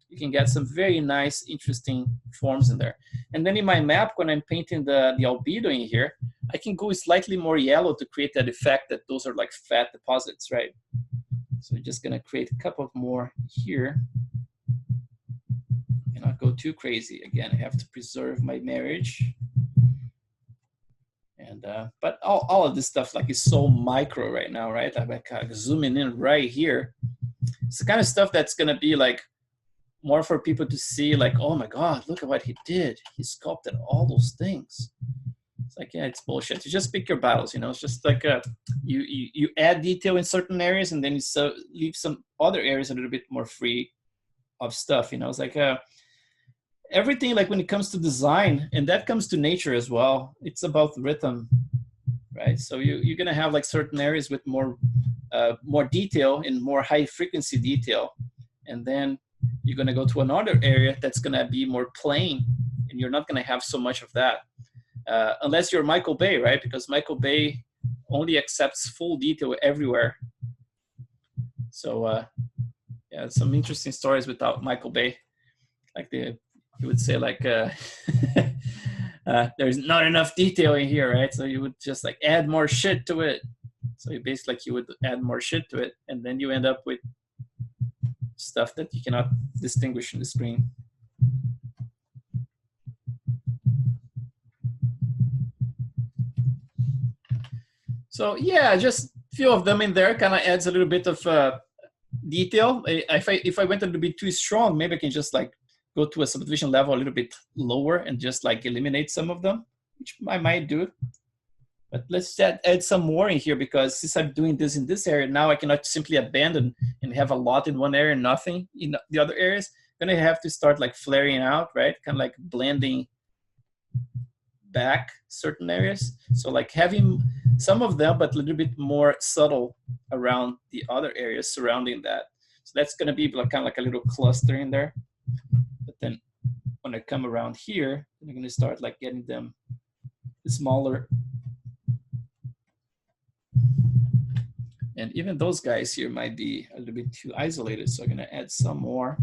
you can get some very nice, interesting forms in there. And then in my map, when I'm painting the albedo in here, I can go slightly more yellow to create that effect that those are like fat deposits, right? So I'm just gonna create a couple of more here. And not go too crazy. Again, I have to preserve my marriage. And but all of this stuff like is so micro right now, right? I'm like zooming in right here. It's the kind of stuff that's gonna be like more for people to see, like, oh my God, look at what he did. He sculpted all those things. It's like, yeah, it's bullshit. You just pick your battles, you know. It's just like you add detail in certain areas, and then you leave some other areas a little bit more free of stuff, you know. It's like everything, like when it comes to design, and that comes to nature as well, it's about rhythm, right? So you're gonna have like certain areas with more detail and more high frequency detail, and then you're gonna go to another area that's gonna be more plain, and you're not gonna have so much of that, unless you're Michael Bay, right? Because Michael Bay only accepts full detail everywhere. So yeah, some interesting stories without Michael Bay. Like he would say like, there's not enough detail in here, right? So you would just like add more shit to it. So you basically like you would add more shit to it, and then you end up with stuff that you cannot distinguish in the screen. So yeah, just a few of them in there kind of adds a little bit of detail. If I went a little bit too strong, maybe I can just like go to a subdivision level a little bit lower and just like eliminate some of them, which I might do. But let's add some more in here, because since I'm doing this in this area, now I cannot simply abandon and have a lot in one area and nothing in the other areas. I'm gonna have to start like flaring out, right? Kind of like blending back certain areas. So like having some of them, but a little bit more subtle around the other areas surrounding that. So that's gonna be like, kind of like a little cluster in there. But then when I come around here, I'm gonna start like getting them smaller. And even those guys here might be a little bit too isolated. So I'm gonna add some more,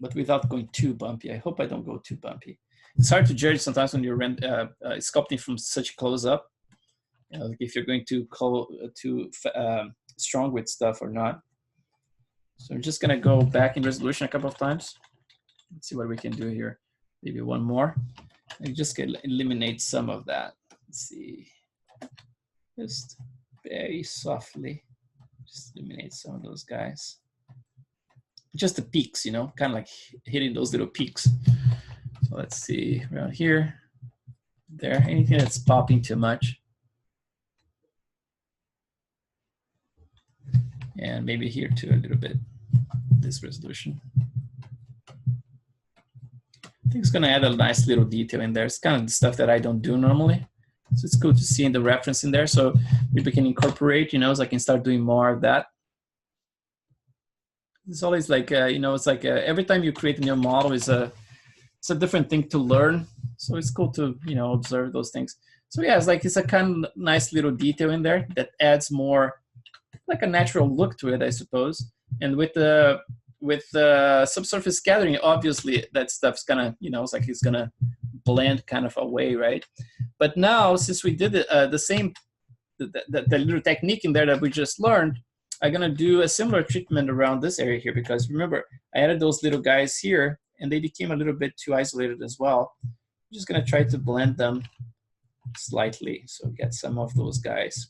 but without going too bumpy. I hope I don't go too bumpy. It's hard to judge sometimes when you're sculpting from such close up, like if you're going too strong with stuff or not. So I'm just gonna go back in resolution a couple of times. Let's see what we can do here. Maybe one more. And just eliminate some of that. Let's see. Just very softly. Just eliminate some of those guys. Just the peaks, you know, kind of like hitting those little peaks. So let's see around here, there, anything that's popping too much. And maybe here too a little bit, this resolution. I think it's gonna add a nice little detail in there. It's kind of the stuff that I don't do normally. So it's cool to see in the reference in there. So maybe we can incorporate, you know, so I can start doing more of that. It's always like, you know, it's like every time you create a new model it's a different thing to learn. So it's cool to, you know, observe those things. So yeah, it's like, it's a kind of nice little detail in there that adds more, like a natural look to it, I suppose. And with the subsurface scattering, obviously that stuff's gonna, you know, it's like it's gonna blend kind of away, right? But now, since we did the same, the little technique in there that we just learned, I'm gonna do a similar treatment around this area here, because remember, I added those little guys here and they became a little bit too isolated as well. I'm just gonna try to blend them slightly. So get some of those guys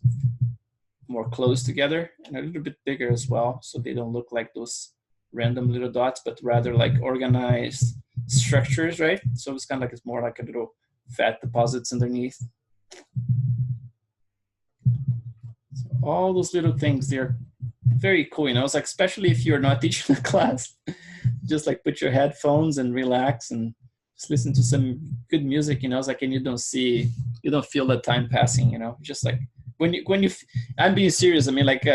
more close together and a little bit bigger as well, so they don't look like those random little dots, but rather like organized structures, right? So it's kind of like, it's more like a little fat deposits underneath. So all those little things, they're very cool, you know. It's like, especially if you're not teaching a class, just like put your headphones and relax and just listen to some good music, you know. It's like, and you don't feel the time passing, you know. Just like when you I'm being serious. I mean, like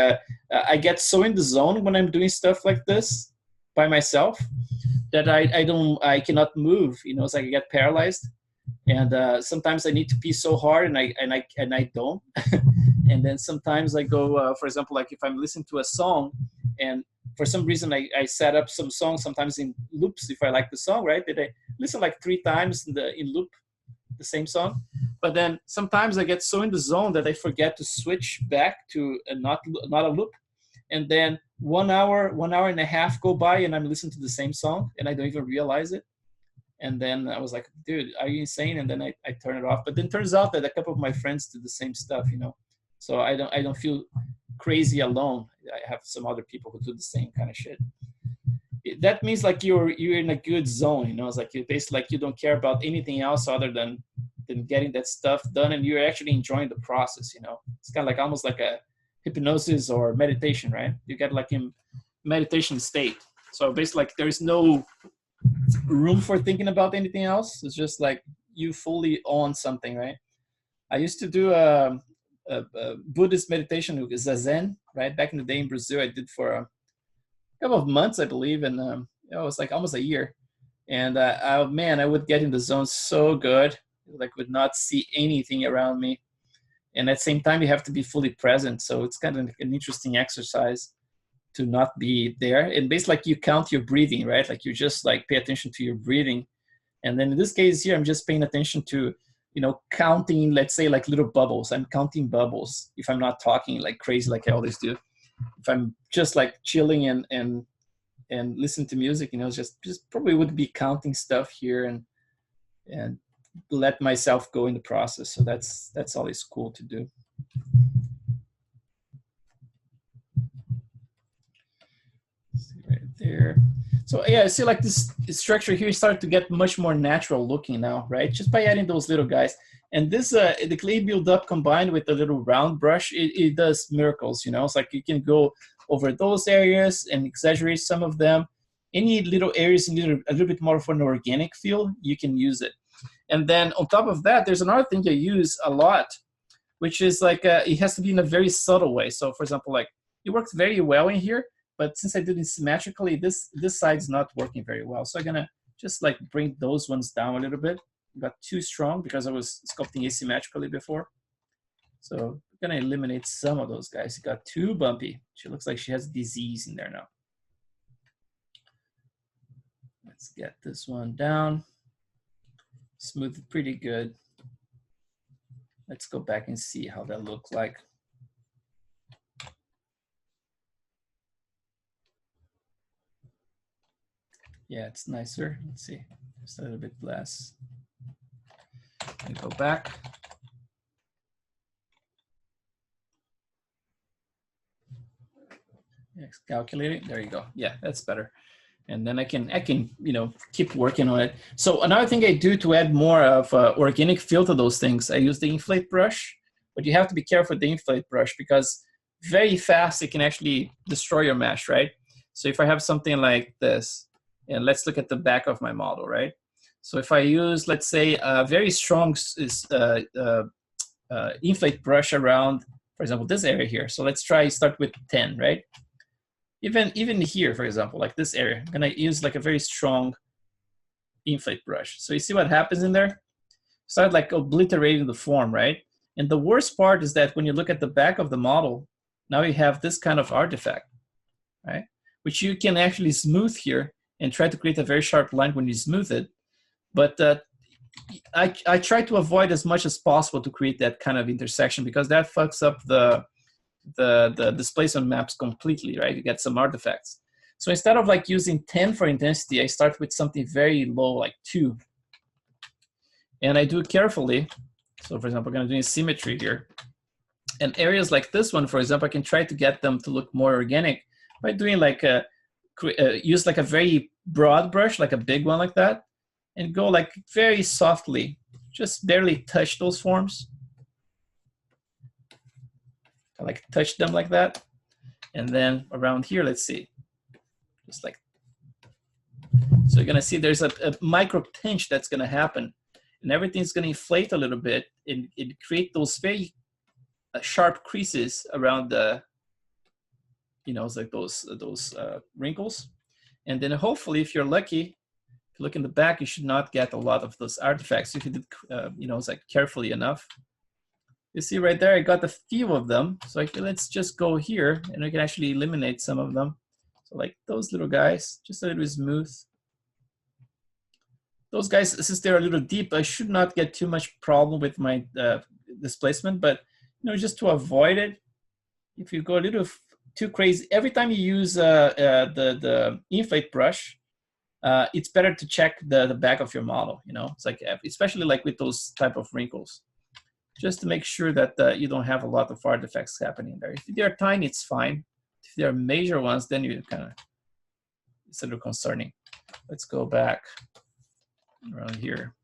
I get so in the zone when I'm doing stuff like this by myself that I cannot move, you know. It's like I get paralyzed, and sometimes I need to pee so hard and I don't. And then sometimes I go, for example, like if I'm listening to a song and for some reason I set up some songs sometimes in loops if I like the song, right? That I listen like 3 times in loop, the same song. But then sometimes I get so in the zone that I forget to switch back to not a loop. And then 1 hour, 1 hour and a half go by and I'm listening to the same song and I don't even realize it. And then I was like, dude, are you insane? And then I turn it off. But then it turns out that a couple of my friends did the same stuff, you know. So I don't feel crazy alone. I have some other people who do the same kind of shit. That means like you're in a good zone, you know. It's like you basically like you don't care about anything else other than getting that stuff done, and you're actually enjoying the process, you know. It's kind of like almost like a hypnosis or meditation, right? You get like in meditation state. So basically like there's no room for thinking about anything else. It's just like you fully own something, right? I used to do a Buddhist meditation with Zazen, right? Back in the day in Brazil, I did for a couple of months, I believe, and it was like almost a year. And man, I would get in the zone so good, like would not see anything around me. And at the same time, you have to be fully present. So it's kind of like an interesting exercise to not be there. And basically like you count your breathing, right? Like you just like pay attention to your breathing. And then in this case here, I'm just paying attention to, you know, counting, let's say like little bubbles. I'm counting bubbles if I'm not talking like crazy like I always do. If I'm just like chilling and listen to music, you know, just probably would be counting stuff here and let myself go in the process. So that's always cool to do. See right there. So yeah, see like this structure here started to get much more natural looking now, right? Just by adding those little guys. And this, the clay build-up combined with the little round brush, it does miracles, you know? It's like you can go over those areas and exaggerate some of them. Any little areas need a little bit more of an organic feel, you can use it. And then on top of that, there's another thing I use a lot, which is like, it has to be in a very subtle way. So for example, like it works very well in here, but since I did it symmetrically, this side's not working very well. So I'm gonna just like bring those ones down a little bit. Got too strong because I was sculpting asymmetrically before. So I'm gonna eliminate some of those guys. It got too bumpy. She looks like she has disease in there now. Let's get this one down. Smooth it pretty good. Let's go back and see how that looks like. Yeah, it's nicer. Let's see, just a little bit less. And go back. Yes, calculating. There you go. Yeah, that's better. And then I can keep working on it. So another thing I do to add more of organic feel to those things, I use the inflate brush, but you have to be careful with the inflate brush because very fast it can actually destroy your mesh, right? So if I have something like this, and let's look at the back of my model, right? So if I use, let's say, a very strong inflate brush around, for example, this area here. So let's start with 10, right? Even here, for example, like this area, I'm gonna use like a very strong inflate brush. So you see what happens in there? Start like obliterating the form, right? And the worst part is that when you look at the back of the model, now you have this kind of artifact, right? Which you can actually smooth here and try to create a very sharp line when you smooth it. But I try to avoid as much as possible to create that kind of intersection because that fucks up the displacement maps completely, right? You get some artifacts. So instead of like using 10 for intensity, I start with something very low, like 2. And I do it carefully. So for example, I'm gonna do symmetry here. And areas like this one, for example, I can try to get them to look more organic by doing like use like a very broad brush, like a big one like that, and go like very softly, just barely touch those forms. Like touch them like that. And then around here, let's see, just like, so you're gonna see there's a micro tinge that's gonna happen and everything's gonna inflate a little bit and create those very sharp creases around the, it's like those wrinkles. And then hopefully if you're lucky, if you look in the back, you should not get a lot of those artifacts if you did, it's like carefully enough. You see right there, I got a few of them. So let's just go here and I can actually eliminate some of them. So like those little guys, just a little smooth. Those guys, since they're a little deep, I should not get too much problem with my displacement, but just to avoid it, if you go a little too crazy, every time you use the inflate brush, it's better to check the back of your model, it's like, especially like with those type of wrinkles, just to make sure that you don't have a lot of artifacts happening there. If they're tiny, it's fine. If they're major ones, then you it's a little concerning. Let's go back around here.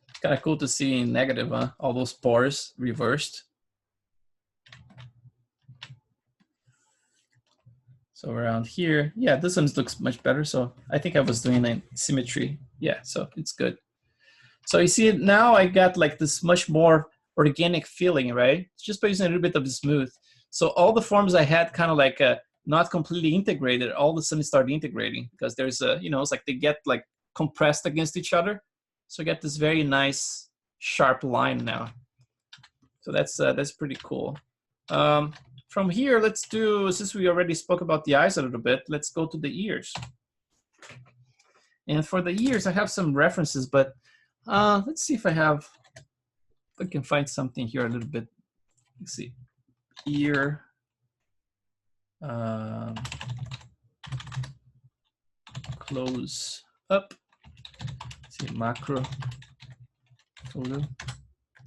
It's kind of cool to see in negative, huh? All those pores reversed. So around here, yeah, this one looks much better. So I think I was doing a symmetry. Yeah, so it's good. So you see now I got like this much more organic feeling, right? Just by using a little bit of smooth. So all the forms I had kind of like not completely integrated, all of a sudden start integrating because there's a, it's like they get like compressed against each other. So I get this very nice sharp line now. So that's pretty cool. From here, let's do, since we already spoke about the eyes a little bit, let's go to the ears. And for the ears, I have some references, but let's see if I can find something here a little bit. Let's see, ear. Close up. Let's see, macro photo.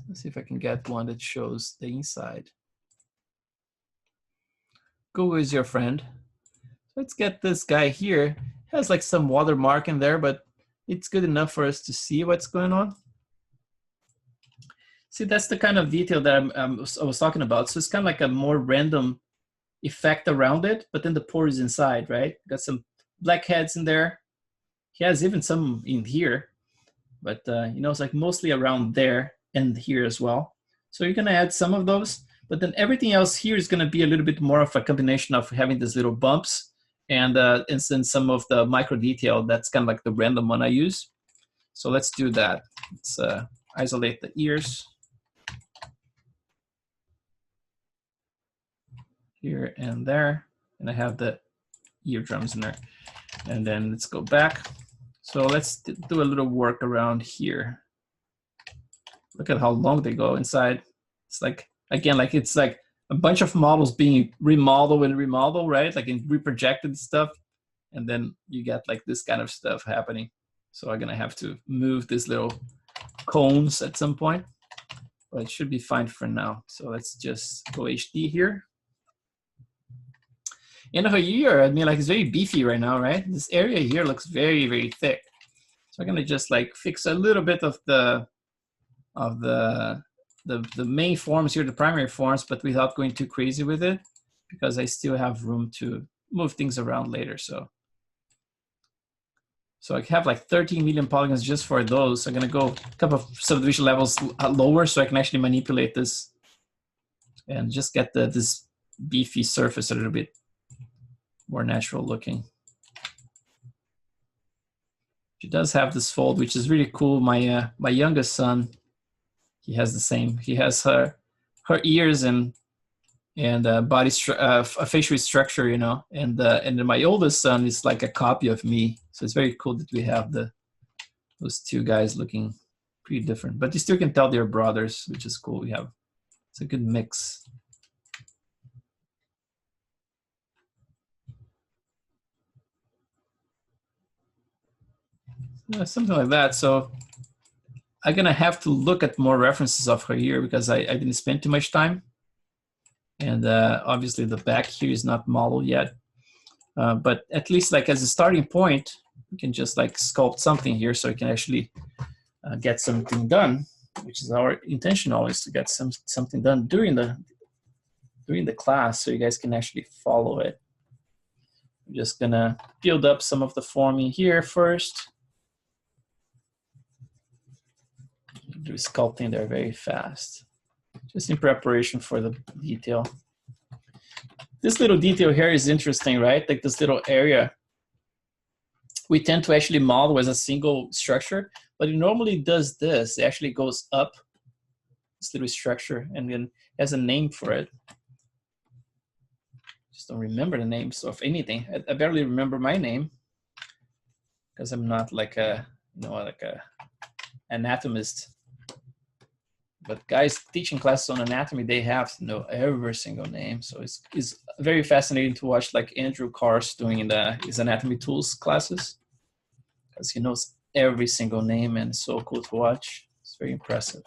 Let's see if I can get one that shows the inside. Google is your friend. Let's get this guy here. It has like some watermark in there, but it's good enough for us to see what's going on. See, that's the kind of detail that I was talking about. So it's kind of like a more random effect around it, but then the pore is inside, right? Got some blackheads in there. He has even some in here, but it's like mostly around there and here as well. So you're gonna add some of those, but then everything else here is gonna be a little bit more of a combination of having these little bumps and then some of the micro detail. That's kind of like the random one I use. So let's do that. Let's isolate the ears. Here and there, and I have the eardrums in there. And then let's go back. So let's do a little work around here. Look at how long they go inside. It's like, again, like it's like a bunch of models being remodeled and remodeled, right? Like in reprojected stuff. And then you get like this kind of stuff happening. So I'm gonna have to move these little cones at some point, but it should be fine for now. So let's just go HD here. In her ear, I mean, like it's very beefy right now, right? This area here looks very, very thick. So I'm gonna just like fix a little bit of the main forms here, the primary forms, but without going too crazy with it, because I still have room to move things around later. So I have like 13 million polygons just for those. I'm gonna go a couple of subdivision levels lower so I can actually manipulate this and just get this beefy surface a little bit more natural looking. She does have this fold, which is really cool. My youngest son, he has the same. He has her ears and body facial structure, you know, and then my oldest son is like a copy of me. So it's very cool that we have those two guys looking pretty different, but you still can tell they're brothers, which is cool. It's a good mix. Yeah, something like that. So I'm gonna have to look at more references of her here because I didn't spend too much time. And obviously the back here is not modeled yet. But at least like as a starting point, we can just like sculpt something here so we can actually get something done, which is our intention always, to get something done during the class so you guys can actually follow it. I'm just gonna build up some of the forming here first. Do sculpting there very fast, just in preparation for the detail. This little detail here is interesting, right? Like this little area. We tend to actually model as a single structure, but it normally does this. It actually goes up this little structure and then has a name for it. Just don't remember the names of anything. I barely remember my name because I'm not like a, you know, like a anatomist. But guys teaching classes on anatomy, they have to know every single name. So it's very fascinating to watch like Andrew Kars doing his anatomy tools classes, because he knows every single name and it's so cool to watch. It's very impressive.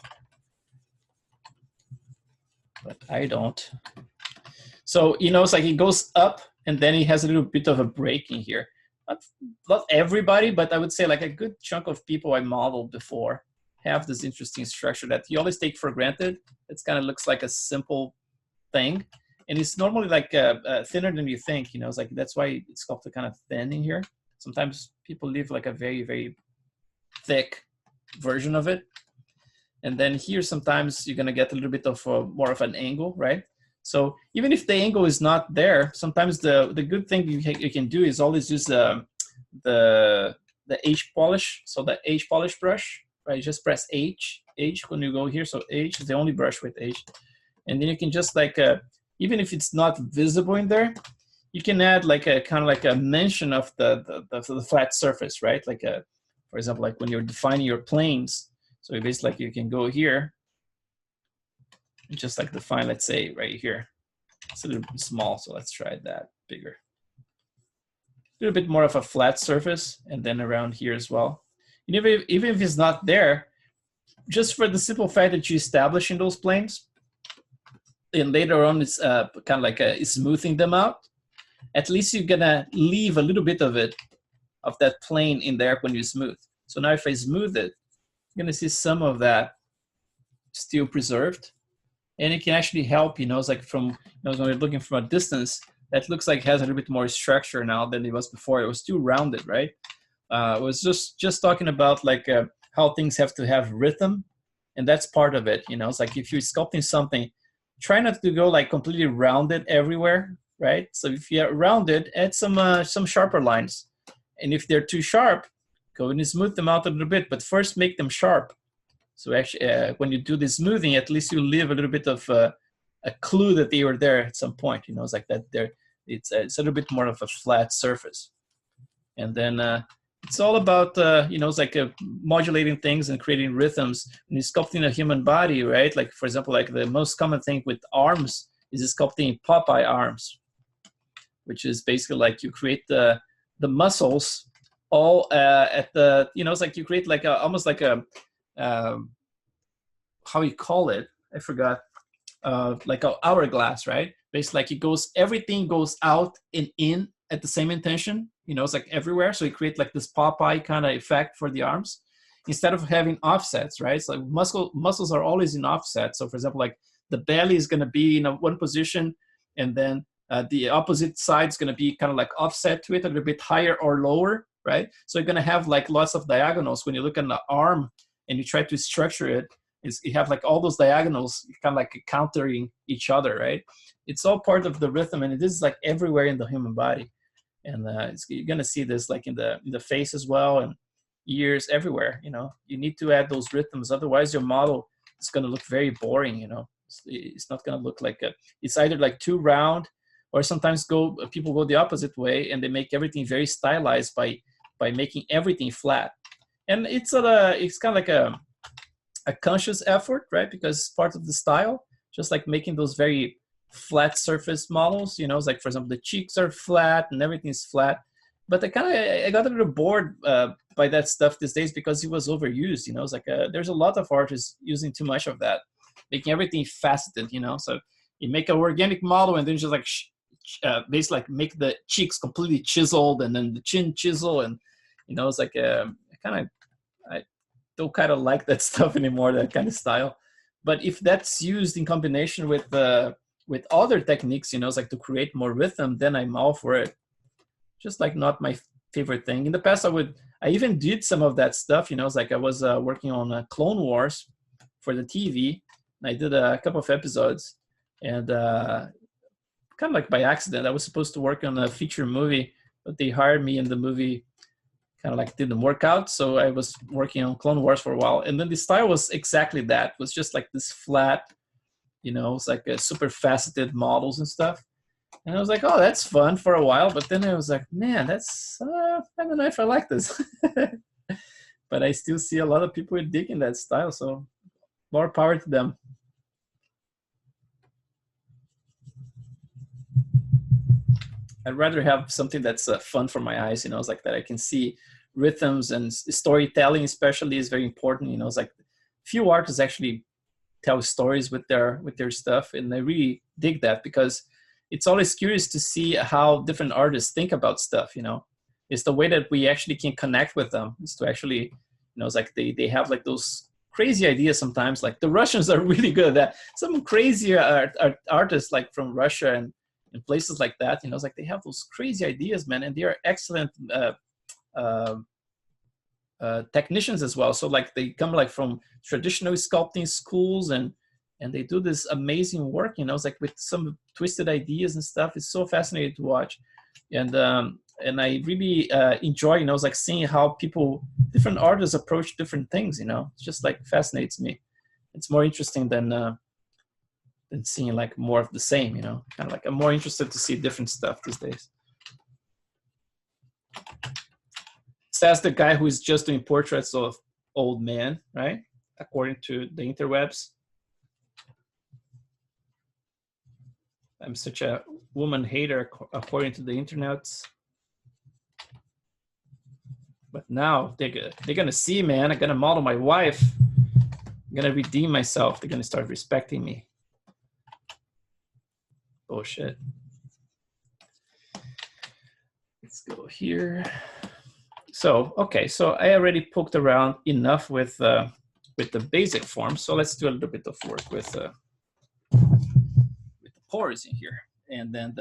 But I don't. So, you know, it's like he goes up and then he has a little bit of a break in here. Not everybody, but I would say like a good chunk of people I modeled before have this interesting structure that you always take for granted. It kind of looks like a simple thing, and it's normally like thinner than you think. You know, it's like that's why it's sculpted kind of thin in here. Sometimes people leave like a very, very thick version of it, and then here sometimes you're gonna get a little bit of more of an angle, right? So even if the angle is not there, sometimes the good thing you can do is always use the H polish. So the H polish brush. Right, just press H when you go here. So H is the only brush with H. And then you can just like, even if it's not visible in there, you can add like a kind of like a mention of the flat surface, right? Like for example, like when you're defining your planes. So basically like you can go here and just like define, let's say right here. It's a little bit small, so let's try that bigger. A little bit more of a flat surface, and then around here as well. And even if it's not there, just for the simple fact that you establish in those planes, and later on it's kind of like smoothing them out, at least you're gonna leave a little bit of it, of that plane in there when you smooth. So now if I smooth it, you're gonna see some of that still preserved. And it can actually help, you know, it's like from, you know, when you're looking from a distance, that looks like it has a little bit more structure now than it was before. It was still rounded, right? I was just talking about like how things have to have rhythm, and that's part of it. You know, it's like if you're sculpting something, try not to go like completely rounded everywhere, right? So if you're rounded, add some sharper lines, and if they're too sharp, go and smooth them out a little bit. But first, make them sharp. So actually, when you do the smoothing, at least you leave a little bit of a clue that they were there at some point. You know, it's like that. It's a little bit more of a flat surface, and then. It's all about, you know, it's like modulating things and creating rhythms. When you're sculpting a human body, right? Like, for example, like the most common thing with arms is sculpting Popeye arms, which is basically like you create the muscles all at the, you know, it's like you create like almost like a, how you call it? I forgot. Like an hourglass, right? Basically, like everything goes out and in at the same intention. It's like everywhere. So you create like this Popeye kind of effect for the arms instead of having offsets, right? So muscles are always in offset. So for example, like the belly is going to be in one position, and then the opposite side is going to be kind of like offset to it, a little bit higher or lower, right? So you're going to have like lots of diagonals when you look at the arm and you try to structure it. You have like all those diagonals kind of like countering each other, right? It's all part of the rhythm, and it is like everywhere in the human body. And you're going to see this like in the face as well, and ears, everywhere. You need to add those rhythms, otherwise your model is going to look very boring. It's not going to look like it's either like too round, or sometimes people go the opposite way and they make everything very stylized by making everything flat. And it's kind of like a conscious effort, right? Because it's part of the style, just like making those very flat surface models. It's like, for example, the cheeks are flat and everything's flat. But I got a little bored by that stuff these days because it was overused. It's like there's a lot of artists using too much of that, making everything faceted. So you make an organic model and then just like basically like make the cheeks completely chiseled and then the chin chisel, and it's like I don't kind of like that stuff anymore, that kind of style. But if that's used in combination with other techniques, it's like to create more rhythm, then I'm all for it. Just like not my favorite thing. In the past, I even did some of that stuff. It's like I was working on Clone Wars for the TV. And I did a couple of episodes, and kind of like by accident, I was supposed to work on a feature movie, but they hired me and the movie kind of like didn't work out. So I was working on Clone Wars for a while, and then the style was exactly that. It was just like this flat, it's like a super faceted models and stuff. And I was like, oh, that's fun for a while. But then I was like, man, that's, I don't know if I like this. But I still see a lot of people digging that style. So more power to them. I'd rather have something that's fun for my eyes, it's like that I can see rhythms, and storytelling especially is very important. It's like few artists actually tell stories with their stuff. And I really dig that, because it's always curious to see how different artists think about stuff. It's the way that we actually can connect with them, is to actually, it's like they have like those crazy ideas sometimes. Like the Russians are really good at that. Some crazy artists like from Russia and places like that, it's like they have those crazy ideas, man, and they are excellent technicians as well. So like they come like from traditional sculpting schools, and they do this amazing work, it's like with some twisted ideas and stuff. It's so fascinating to watch. And I really enjoy, it's like seeing how different artists approach different things, it just like fascinates me. It's more interesting than seeing like more of the same, kind of like I'm more interested to see different stuff these days. Says the guy who is just doing portraits of old men, right? According to the interwebs. I'm such a woman hater according to the internets. But now they're gonna see, man, I'm gonna model my wife. I'm gonna redeem myself. They're gonna start respecting me. Bullshit. Let's go here. So, okay, so I already poked around enough with the basic form. So let's do a little bit of work with the pores in here. And then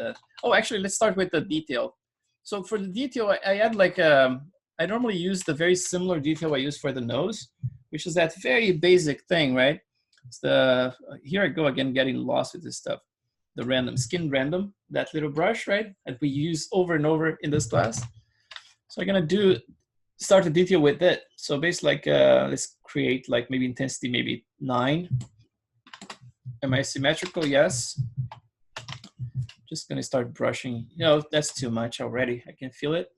actually, let's start with the detail. So for the detail, I add like, I normally use the very similar detail I use for the nose, which is that very basic thing, right? It's here I go again, getting lost with this stuff. The random, skin random, that little brush, right? That we use over and over in this class. So I'm gonna start the detail with it. So basically like, let's create like maybe intensity, maybe 9. Am I symmetrical? Yes. Just gonna start brushing. That's too much already. I can feel it.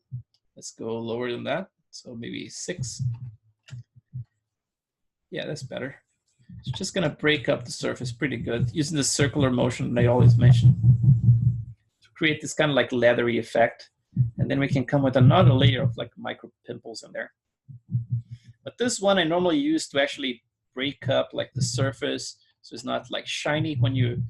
Let's go lower than that. So maybe 6. Yeah, that's better. It's just gonna break up the surface pretty good using the circular motion that I always mention to create this kind of like leathery effect. And then we can come with another layer of like micro pimples in there. But this one I normally use to actually break up like the surface, so it's not like shiny when you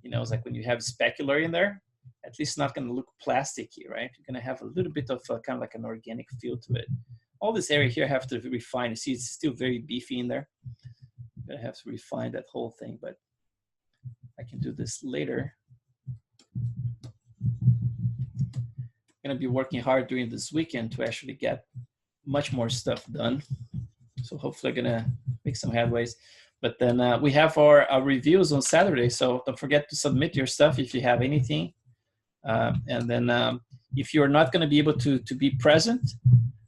You know, it's like when you have specular in there, at least it's not going to look plasticky, right? You're going to have a little bit of kind of like an organic feel to it. All this area here I have to refine. You see, it's still very beefy in there. I'm going to have to refine that whole thing, but I can do this later. I'm going to be working hard during this weekend to actually get much more stuff done. So hopefully I'm going to make some headways. But then we have our reviews on Saturday. So don't forget to submit your stuff if you have anything. And then if you're not going to be able to be present,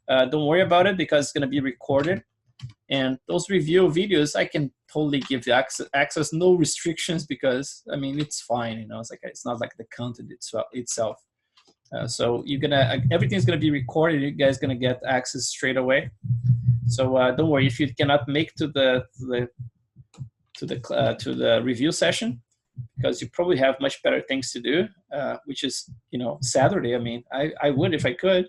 don't worry about it because it's going to be recorded. And those review videos, I can totally give you access, no restrictions, because I mean, it's fine. You know, it's like, it's not like the content itself. So you're gonna, everything's gonna be recorded. You guys gonna get access straight away. So don't worry if you cannot make to the review session, because you probably have much better things to do, which is, you know, Saturday. I mean, I would if I could.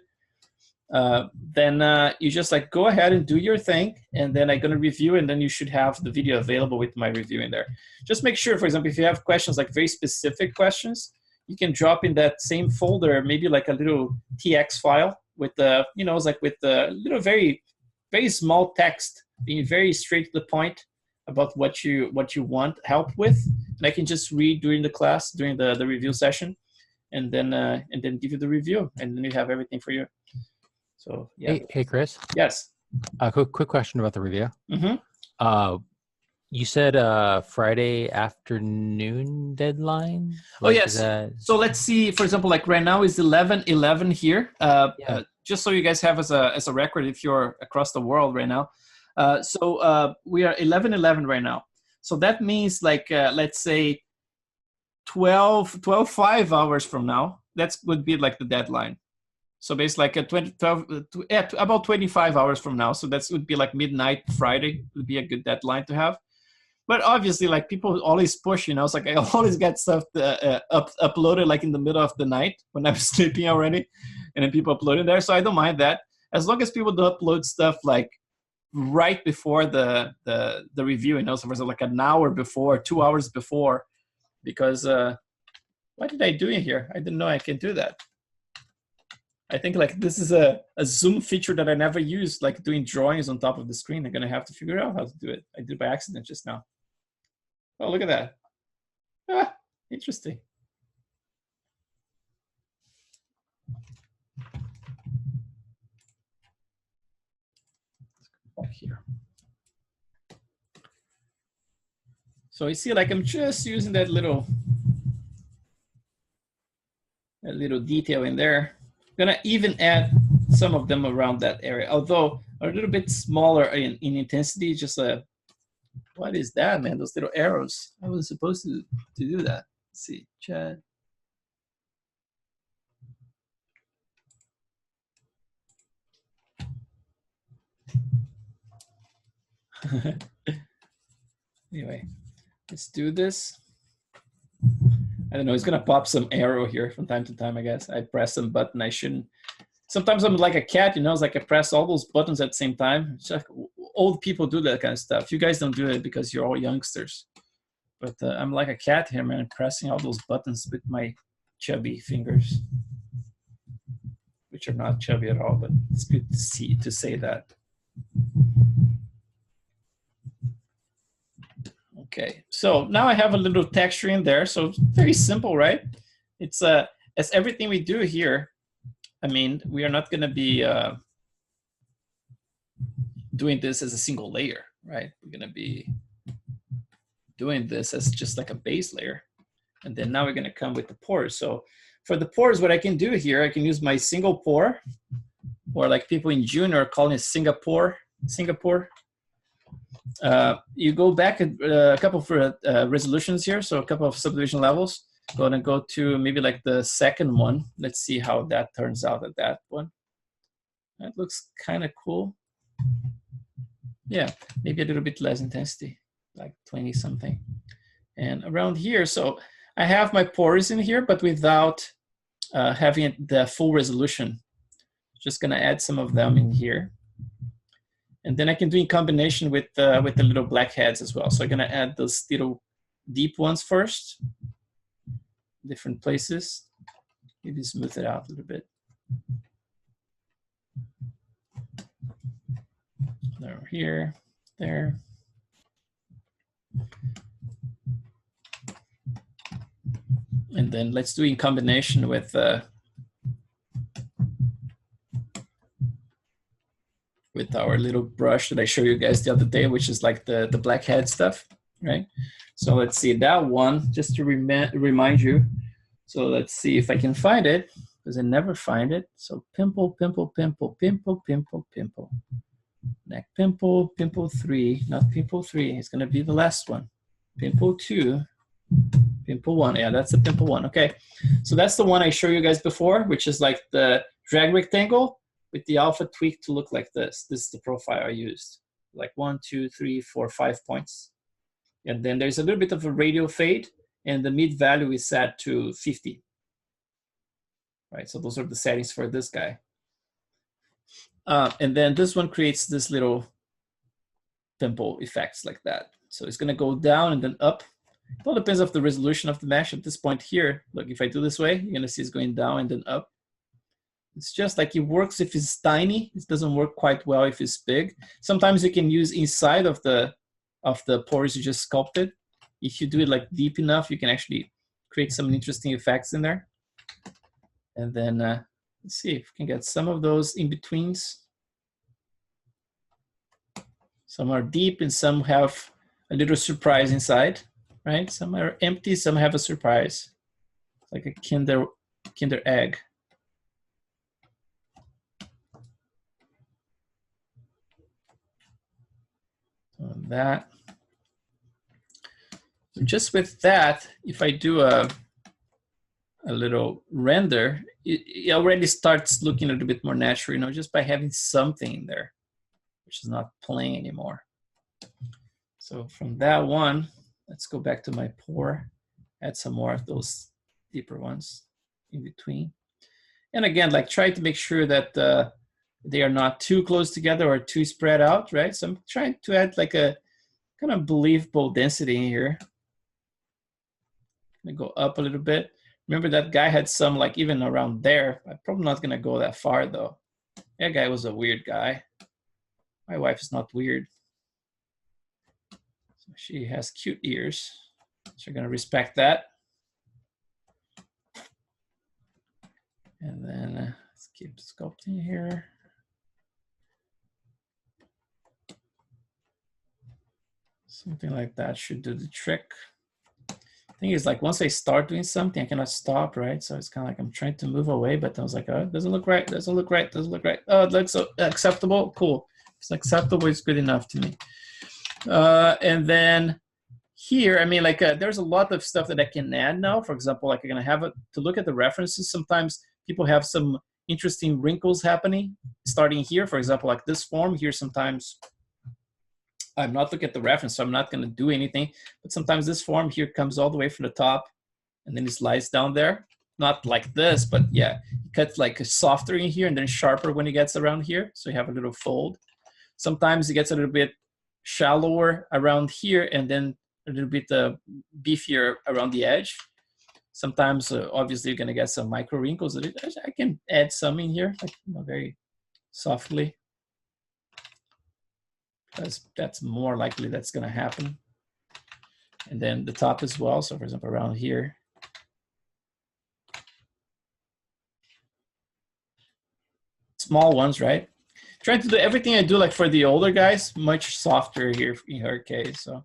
Then you just like go ahead and do your thing, and then I'm gonna review, and then you should have the video available with my review in there. Just make sure, for example, if you have questions, like very specific questions, you can drop in that same folder, maybe like a little TX file with the, you know, it's like with the little very, very small text, being very straight to the point about what you want help with, and I can just read during the class, during the review session, and then give you the review, and then you have everything for you. So yeah. Hey Chris. Yes. Quick question about the review. Mm-hmm. You said Friday afternoon deadline? Oh, yes. So let's see, for example, like right now is 11:11 here. Just so you guys have as a record if you're across the world right now. So we are 11:11 right now. So that means like, let's say 5 hours from now, that would be like the deadline. So basically like about 25 hours from now. So that would be like midnight Friday would be a good deadline to have. But obviously, like people always push, you know, it's like I always get stuff uploaded like in the middle of the night when I'm sleeping already, and then people upload it there. So I don't mind that, as long as people don't upload stuff like right before the review, you know, so for example, like an hour before, 2 hours before, because what did I do in here? I didn't know I can do that. I think like this is a Zoom feature that I never used, like doing drawings on top of the screen. I'm gonna have to figure out how to do it. I did it by accident just now. Oh, look at that. Ah, interesting. Let's go back here. So you see, like I'm just using that little detail in there. I'm gonna even add some of them around that area, although a little bit smaller in intensity. Just what is that, man? Those little arrows. I wasn't supposed to do that. Let's see, Chad. Anyway, let's do this. I don't know, it's gonna pop some arrow here from time to time, I guess. I press some button I shouldn't. Sometimes I'm like a cat, you know, it's like I press all those buttons at the same time. It's like old people do that kind of stuff. You guys don't do it because you're all youngsters. But I'm like a cat here, man, pressing all those buttons with my chubby fingers, which are not chubby at all, but it's good to say that. Okay, so now I have a little texture in there. So it's very simple, right? It's as everything we do here, I mean, we are not gonna be doing this as a single layer, right? We're gonna be doing this as just like a base layer. And then now we're gonna come with the pores. So for the pores, what I can do here, I can use my single pore, or like people in June are calling it Singapore. You go back a couple of resolutions here, so a couple of subdivision levels. Gonna go to maybe like the second one. Let's see how that turns out at that one. That looks kind of cool. Yeah, maybe a little bit less intensity, like 20 something. And around here, so I have my pores in here, but without having the full resolution. Just gonna add some of them in here. And then I can do in combination with the little blackheads as well. So I'm gonna add those little deep ones first. different places. Maybe smooth it out a little bit. Over here, there. And then let's do in combination with our little brush that I showed you guys the other day, which is like the blackhead stuff, right? So let's see that one, just to remind you. So let's see if I can find it, because I never find it. So pimple, pimple, pimple, pimple, pimple, pimple. Neck pimple, pimple 3, not pimple 3. It's gonna be the last one. Pimple 2, pimple 1. Yeah, that's the pimple 1. Okay, so that's the one I showed you guys before, which is like the drag rectangle with the alpha tweak to look like this. This is the profile I used. Like 1, 2, 3, 4, 5 points. And then there's a little bit of a radial fade, and the mid value is set to 50. Right, so those are the settings for this guy. And then this one creates this little pimple effects like that. So it's gonna go down and then up. It all depends on the resolution of the mesh at this point here. Look, if I do this way, you're gonna see it's going down and then up. It's just like it works if it's tiny. It doesn't work quite well if it's big. Sometimes you can use inside of the pores you just sculpted. If you do it like deep enough, you can actually create some interesting effects in there. And then let's see if we can get some of those in-betweens. Some are deep and some have a little surprise inside, right? Some are empty, some have a surprise. It's like a kinder egg. So that. So just with that, if I do a little render, it already starts looking a little bit more natural, you know, just by having something in there, which is not plain anymore. So from that one, let's go back to my pour, add some more of those deeper ones in between. And again, like try to make sure that they are not too close together or too spread out, right? So I'm trying to add like a kind of believable density in here. I'm gonna go up a little bit. Remember that guy had some like even around there. I'm probably not gonna go that far though. That guy was a weird guy. My wife is not weird. So she has cute ears. So you're gonna respect that. And then let's keep sculpting here. Something like that should do the trick. Thing is, like once I start doing something, I cannot stop, right? So it's kind of like I'm trying to move away, but I was like, oh, it doesn't look right, doesn't look right, doesn't look right. Oh, it looks acceptable, cool. It's acceptable, it's good enough to me. And then here, I mean, like there's a lot of stuff that I can add now. For example, like I'm gonna have to look at the references. Sometimes people have some interesting wrinkles happening starting here. For example, like this form here, sometimes I'm not looking at the reference, so I'm not going to do anything. But sometimes this form here comes all the way from the top, and then it slides down there. Not like this, but yeah, it cuts like softer in here and then sharper when it gets around here. So you have a little fold. Sometimes it gets a little bit shallower around here and then a little bit beefier around the edge. Sometimes, obviously, you're going to get some micro wrinkles. I can add some in here, like, you know, very softly. Because that's more likely that's going to happen. And then the top as well. So for example, around here. Small ones, right? Trying to do everything I do like for the older guys, much softer here in her case. So,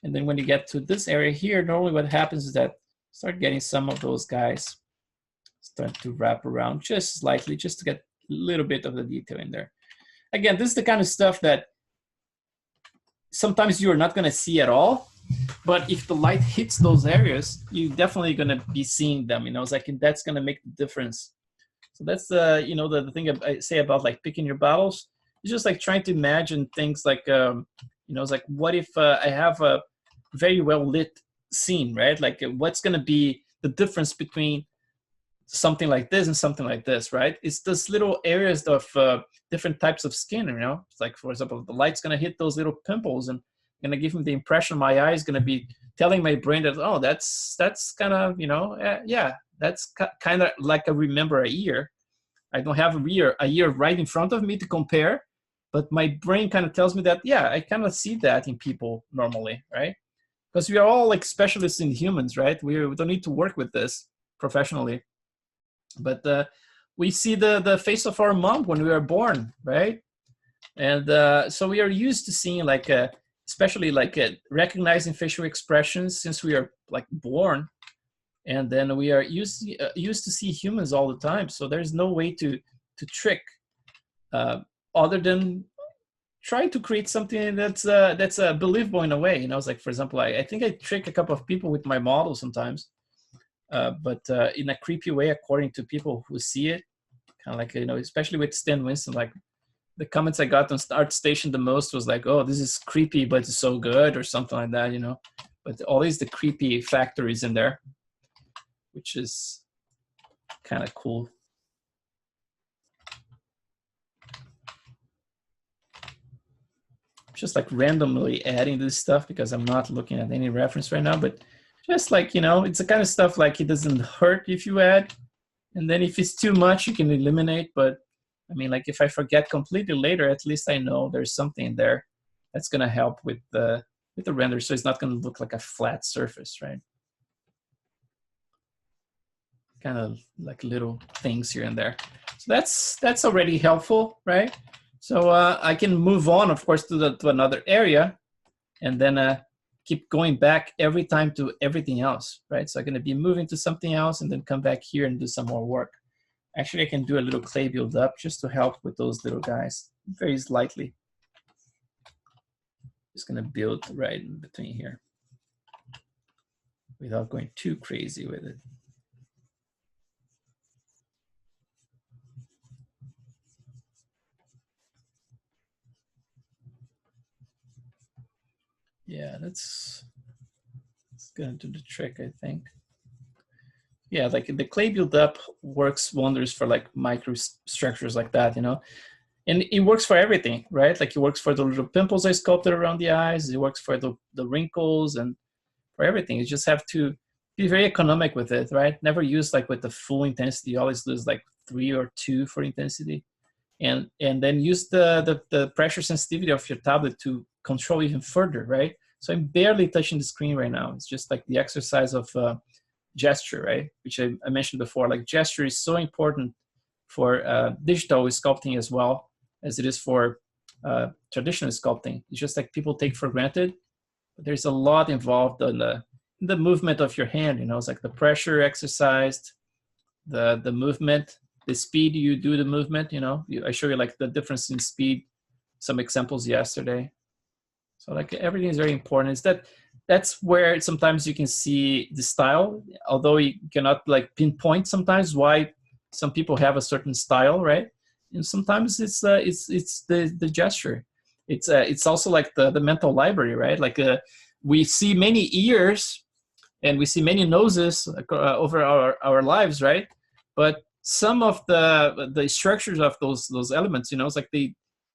and then when you get to this area here, normally what happens is that start getting some of those guys start to wrap around just slightly, just to get a little bit of the detail in there. Again, this is the kind of stuff that sometimes you're not going to see at all, but if the light hits those areas, you're definitely going to be seeing them. You know, it's like that's going to make the difference. So that's you know, the thing I say about like picking your battles. It's just like trying to imagine things like you know, it's like what if I have a very well lit scene, right? Like what's going to be the difference between something like this and something like this, right? It's those little areas of different types of skin, you know? It's like, for example, the light's gonna hit those little pimples and gonna give me the impression my eye is gonna be telling my brain that, oh, that's kind of, you know, yeah, that's kind of like I remember a year. I don't have a year right in front of me to compare, but my brain kind of tells me that, yeah, I kind of see that in people normally, right? Because we are all like specialists in humans, right? We don't need to work with this professionally. But we see the face of our mom when we are born, right? And so we are used to seeing like, especially like recognizing facial expressions since we are like born. And then we are used to see humans all the time. So there's no way to trick other than trying to create something that's believable in a way. You know, it's like, for example, I think I trick a couple of people with my model sometimes, but in a creepy way, according to people who see it. Kind of like, you know, especially with Stan Winston, like the comments I got on Artstation the most was like, oh, this is creepy, but it's so good, or something like that, you know. But always the creepy factor is in there, which is kind of cool. Just like randomly adding this stuff because I'm not looking at any reference right now, but just like, you know, it's the kind of stuff like it doesn't hurt if you add, and then if it's too much, you can eliminate. But I mean, like if I forget completely later, at least I know there's something in there that's gonna help with the render, so it's not gonna look like a flat surface, right? Kind of like little things here and there. So that's already helpful, right? So I can move on, of course, to another area, and then keep going back every time to everything else, right? So I'm going to be moving to something else and then come back here and do some more work. Actually, I can do a little clay build up just to help with those little guys, very slightly. Just going to build right in between here without going too crazy with it. Yeah, that's gonna do the trick, I think. Yeah, like the clay build up works wonders for like microstructures like that, you know, and it works for everything, right? Like it works for the little pimples I sculpted around the eyes. It works for the wrinkles and for everything. You just have to be very economic with it, right? Never use like with the full intensity. You always lose like 3 or 2 for intensity, and then use the pressure sensitivity of your tablet to control even further, right? So I'm barely touching the screen right now. It's just like the exercise of gesture, right? Which I mentioned before. Like gesture is so important for digital sculpting as well as it is for traditional sculpting. It's just like people take for granted, but there's a lot involved in the movement of your hand. You know, it's like the pressure exercised, the movement, the speed you do the movement. You know, I show you like the difference in speed, some examples yesterday. So like everything is very important. That's where sometimes you can see the style, although you cannot like pinpoint sometimes why some people have a certain style, right? And sometimes it's the gesture. It's also like the mental library, right? Like we see many ears and we see many noses over our lives, right? But some of the structures of those elements, you know, it's like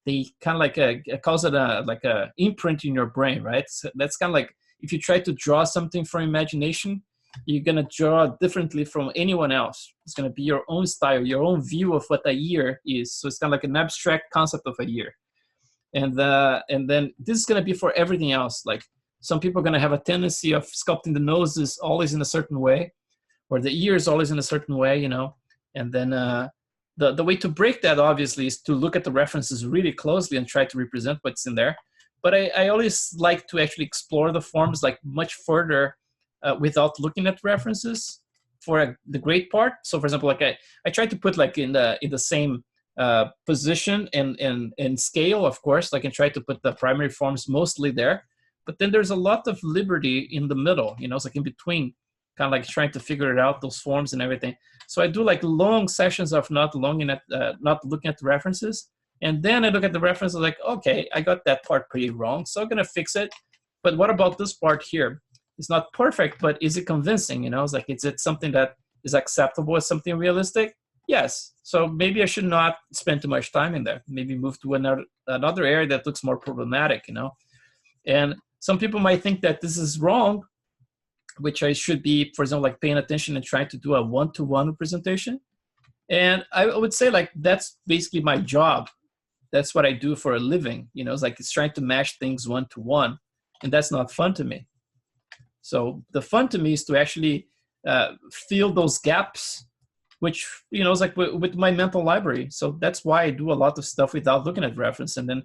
they kind of like cause it like a imprint in your brain, right? So that's kind of like if you try to draw something from imagination, you're gonna draw differently from anyone else. It's gonna be your own style, your own view of what a year is. So it's kind of like an abstract concept of a year, and then this is gonna be for everything else. Like some people are gonna have a tendency of sculpting the noses always in a certain way, or the ears always in a certain way, you know, and then. The way to break that, obviously, is to look at the references really closely and try to represent what's in there. But I always like to actually explore the forms like much further without looking at references for the great part. So, for example, like I try to put like in the same position and scale, of course. Like I try to put the primary forms mostly there. But then there's a lot of liberty in the middle, you know, it's like in between, kind of like trying to figure it out, those forms and everything. So I do like long sessions of not looking at the references. And then I look at the references like, okay, I got that part pretty wrong, so I'm going to fix it. But what about this part here? It's not perfect, but is it convincing? You know, it's like, is it something that is acceptable as something realistic? Yes. So maybe I should not spend too much time in there. Maybe move to another area that looks more problematic, you know. And some people might think that this is wrong, which I should be, for example, like paying attention and trying to do a one-to-one representation. And I would say like that's basically my job. That's what I do for a living. You know, it's like it's trying to match things one-to-one, and that's not fun to me. So the fun to me is to actually fill those gaps, which, you know, is like with my mental library. So that's why I do a lot of stuff without looking at reference. And then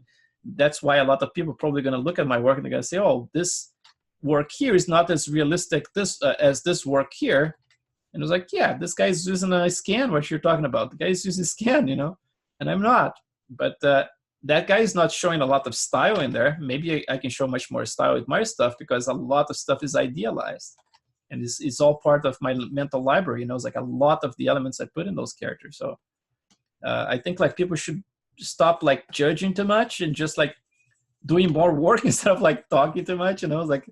that's why a lot of people are probably going to look at my work and they're going to say, oh, this work here is not as realistic as this work here. And it was like, yeah, this guy's using a scan, what you're talking about. The guy's using scan, you know, and I'm not. But that guy is not showing a lot of style in there. Maybe I can show much more style with my stuff because a lot of stuff is idealized. And it's all part of my mental library. You know, it's like a lot of the elements I put in those characters. So I think like people should stop like judging too much and just like doing more work instead of like talking too much. You know, it's like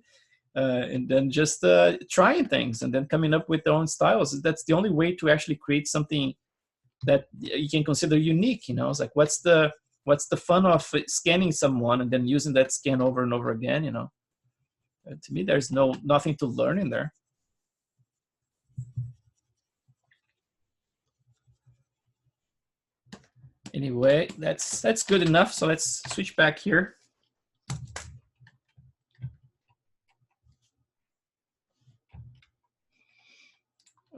and then just trying things and then coming up with their own styles. That's the only way to actually create something that you can consider unique. You know, it's like what's the fun of scanning someone and then using that scan over and over again? You know, to me, there's nothing to learn in there. Anyway, that's good enough. So let's switch back here.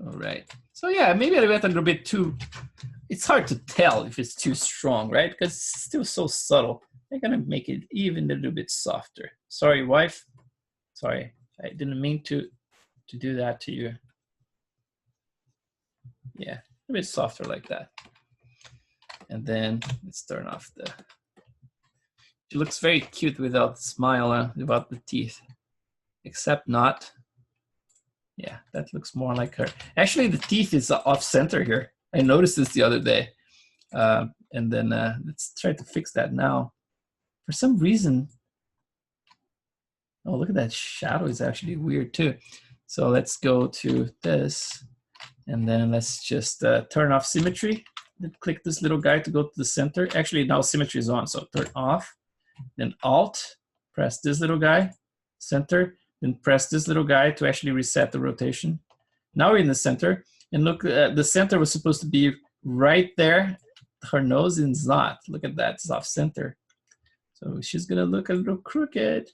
All right. So yeah, maybe I went a little bit too. It's hard to tell if it's too strong, right? Because it's still so subtle. I'm gonna make it even a little bit softer. Sorry, wife. Sorry, I didn't mean to do that to you. Yeah, a bit softer like that. And then let's turn off the. She looks very cute without the smile, without the teeth, except not. Yeah, that looks more like her. Actually, the teeth is off center here. I noticed this the other day. And then let's try to fix that now. For some reason, oh, look at that shadow is actually weird too. So let's go to this. And then let's just turn off symmetry. Then click this little guy to go to the center. Actually, now symmetry is on, so turn off. Then Alt, press this little guy, center. Then press this little guy to actually reset the rotation. Now we're in the center. And look, the center was supposed to be right there. Her nose is not. Look at that, it's off center. So she's gonna look a little crooked.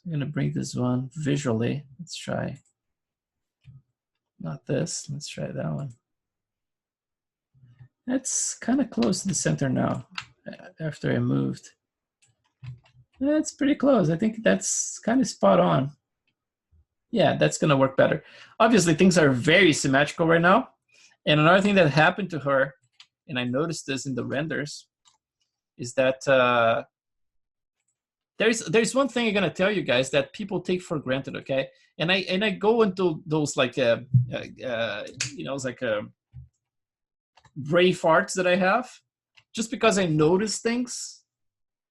I'm gonna bring this one visually. Let's try. Not this, let's try that one. That's kind of close to the center now after I moved. That's pretty close. I think that's kind of spot on. Yeah, that's gonna work better. Obviously, things are very symmetrical right now. And another thing that happened to her, and I noticed this in the renders, is that there's one thing I'm gonna tell you guys that people take for granted, okay? And I go into those like you know, it's like brave arts that I have, just because I notice things,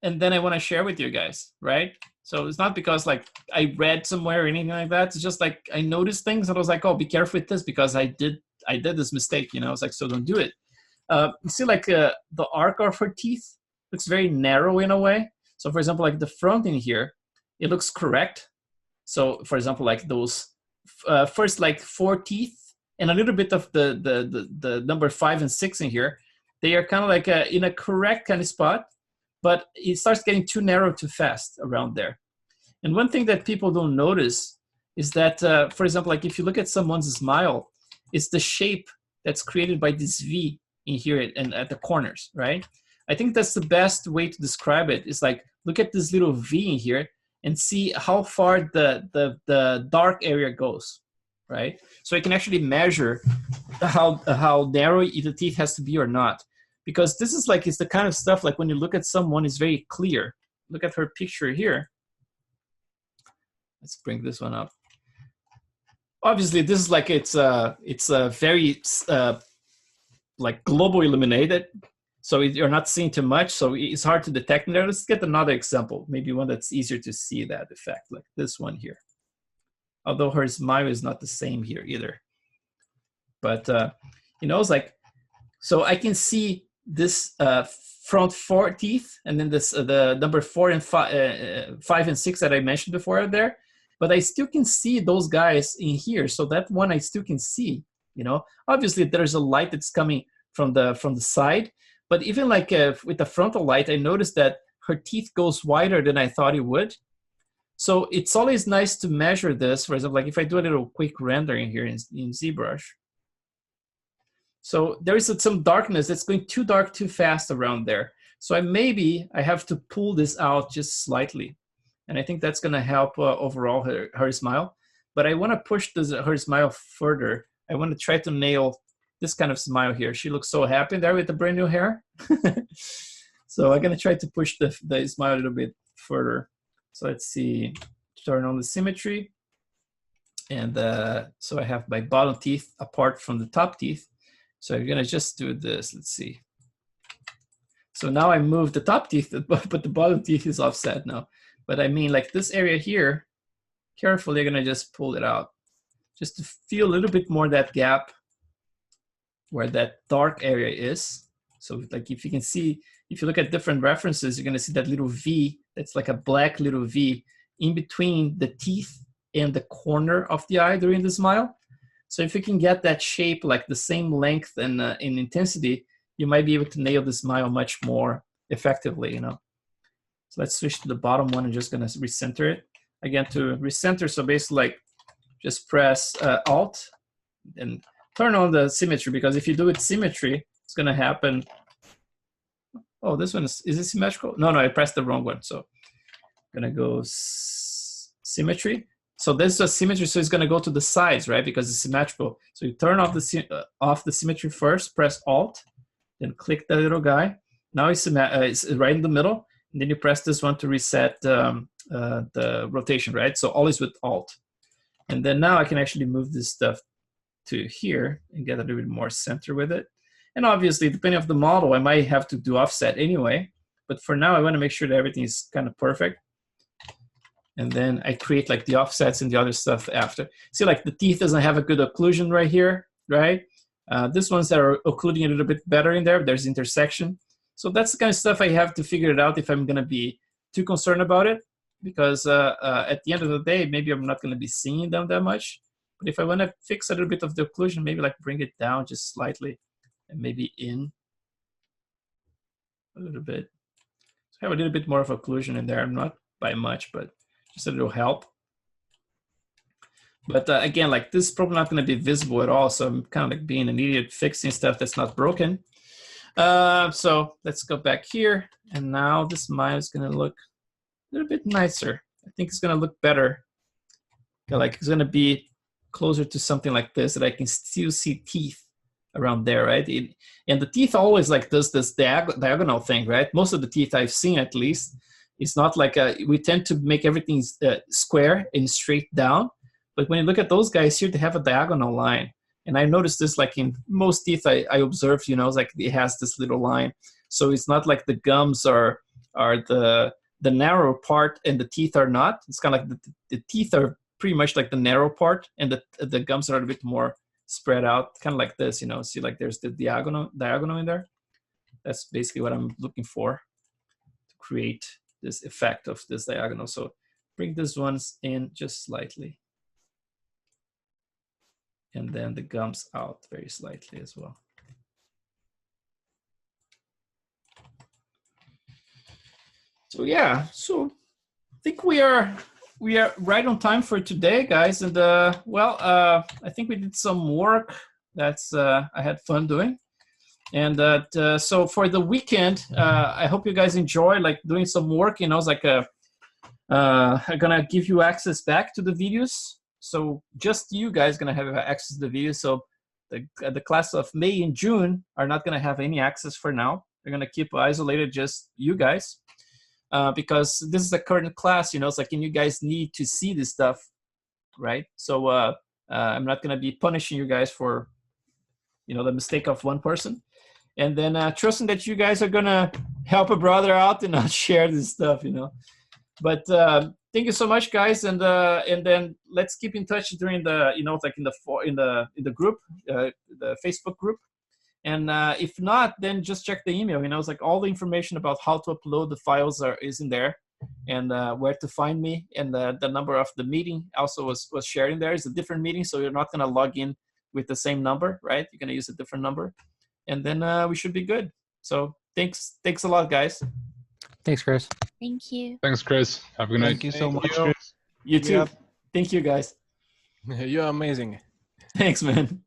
and then I want to share with you guys, right? So it's not because like I read somewhere or anything like that. It's just like I noticed things and I was like, oh, be careful with this because I did this mistake, you know. It's like, so don't do it. You see, like the arc of her teeth looks very narrow in a way. So for example, like the front in here, it looks correct. So for example, like those first like 4 teeth and a little bit of the number 5 and 6 in here, they are kind of like in a correct kind of spot, but it starts getting too narrow too fast around there. And one thing that people don't notice is that, for example, like if you look at someone's smile, it's the shape that's created by this V in here and at the corners, right? I think that's the best way to describe it. It's like, look at this little V in here and see how far the dark area goes, right? So I can actually measure how narrow the teeth has to be or not. Because this is like, it's the kind of stuff like when you look at someone, it's very clear. Look at her picture here. Let's bring this one up. Obviously, this is like, it's a very like global illuminated. So you're not seeing too much, so it's hard to detect there. Let's get another example, maybe one that's easier to see that effect, like this one here. Although her smile is not the same here either. But, you know, it's like, so I can see this front 4 teeth, and then this the number 4 and 5 and 6 that I mentioned before there. but I still can see those guys in here. So that one I still can see, you know. Obviously there's a light that's coming from the side, but even like with the frontal light, I noticed that her teeth goes wider than I thought it would. So it's always nice to measure this. For example, like if I do a little quick rendering here in ZBrush. So there is some darkness that's going too dark too fast around there. So maybe I have to pull this out just slightly. And I think that's gonna help overall her smile. But I wanna push her smile further. I wanna try to nail this kind of smile here. She looks so happy there with the brand new hair. So I'm gonna try to push the smile a little bit further. So let's see, turn on the symmetry. And so I have my bottom teeth apart from the top teeth. So I'm gonna just do this, let's see. So now I moved the top teeth, but the bottom teeth is offset now. But I mean like this area here, carefully I'm gonna just pull it out. Just to feel a little bit more that gap where that dark area is. So like if you can see, if you look at different references, you're gonna see that little V, that's like a black little V in between the teeth and the corner of the eye during the smile. So if you can get that shape, like the same length and in intensity, you might be able to nail the smile much more effectively, you know. So let's switch to the bottom one. I'm just gonna recenter it. Again, to recenter, so basically like just press Alt and turn on the symmetry, because if you do it symmetry, it's gonna happen. Oh, this one is it symmetrical? No, I pressed the wrong one. So I'm gonna go symmetry. So this is a symmetry, so it's gonna go to the sides, right? Because it's symmetrical. So you turn off the symmetry first, press Alt, then click the little guy. Now it's right in the middle, and then you press this one to reset the rotation, right? So always with Alt. And then now I can actually move this stuff to here and get a little bit more center with it. And obviously, depending on the model, I might have to do offset anyway. But for now, I want to make sure that everything is kind of perfect. And then I create like the offsets and the other stuff after. See, like the teeth doesn't have a good occlusion right here, right? This ones that are occluding a little bit better in there. There's intersection. So that's the kind of stuff I have to figure it out if I'm going to be too concerned about it. Because at the end of the day, maybe I'm not going to be seeing them that much. But if I want to fix a little bit of the occlusion, maybe like bring it down just slightly and maybe in a little bit. So I have a little bit more of occlusion in there. Not by much, but just a little help. But again, like this is probably not going to be visible at all. So I'm kind of like being an idiot fixing stuff that's not broken. So let's go back here. And now this smile is going to look a little bit nicer. I think it's going to look better. Like it's going to be closer to something like this, that I can still see teeth around there, right? And the teeth always like does this diagonal thing, right? Most of the teeth I've seen, at least, it's not like we tend to make everything square and straight down. But when you look at those guys here, they have a diagonal line. And I noticed this like in most teeth I observed, you know, it's like it has this little line. So it's not like the gums are the narrow part and the teeth are not. It's kind of like the teeth are pretty much like the narrow part, and the gums are a bit more spread out, kind of like this, you know. See, like there's the diagonal in there. That's basically what I'm looking for to create this effect of this diagonal. So bring these ones in just slightly. And then the gums out very slightly as well. So yeah, so I think we are right on time for today, guys. And well, I think we did some work that's I had fun doing. And so for the weekend, I hope you guys enjoy like doing some work. You know, it's like I'm gonna give you access back to the videos. So just you guys gonna have access to the videos. So the class of May and June are not gonna have any access for now. They're gonna keep isolated, just you guys. Because this is a current class, you know, it's like, and you guys need to see this stuff, right? So I'm not going to be punishing you guys for, you know, the mistake of one person. And then trusting that you guys are going to help a brother out and not share this stuff, you know. But thank you so much, guys. And then let's keep in touch during the, you know, like in the group, the Facebook group. And if not, then just check the email. You know, it's like all the information about how to upload the files is in there. and where to find me, and the number of the meeting also was shared in there. It's a different meeting, so you're not going to log in with the same number, right? You're going to use a different number, and then we should be good. So thanks a lot, guys. Thanks, Chris. Thank you. Thanks, Chris. Have a good night. Thank you so Thank much, you. Chris. You too. Yep. Thank you, guys. You're amazing. Thanks, man.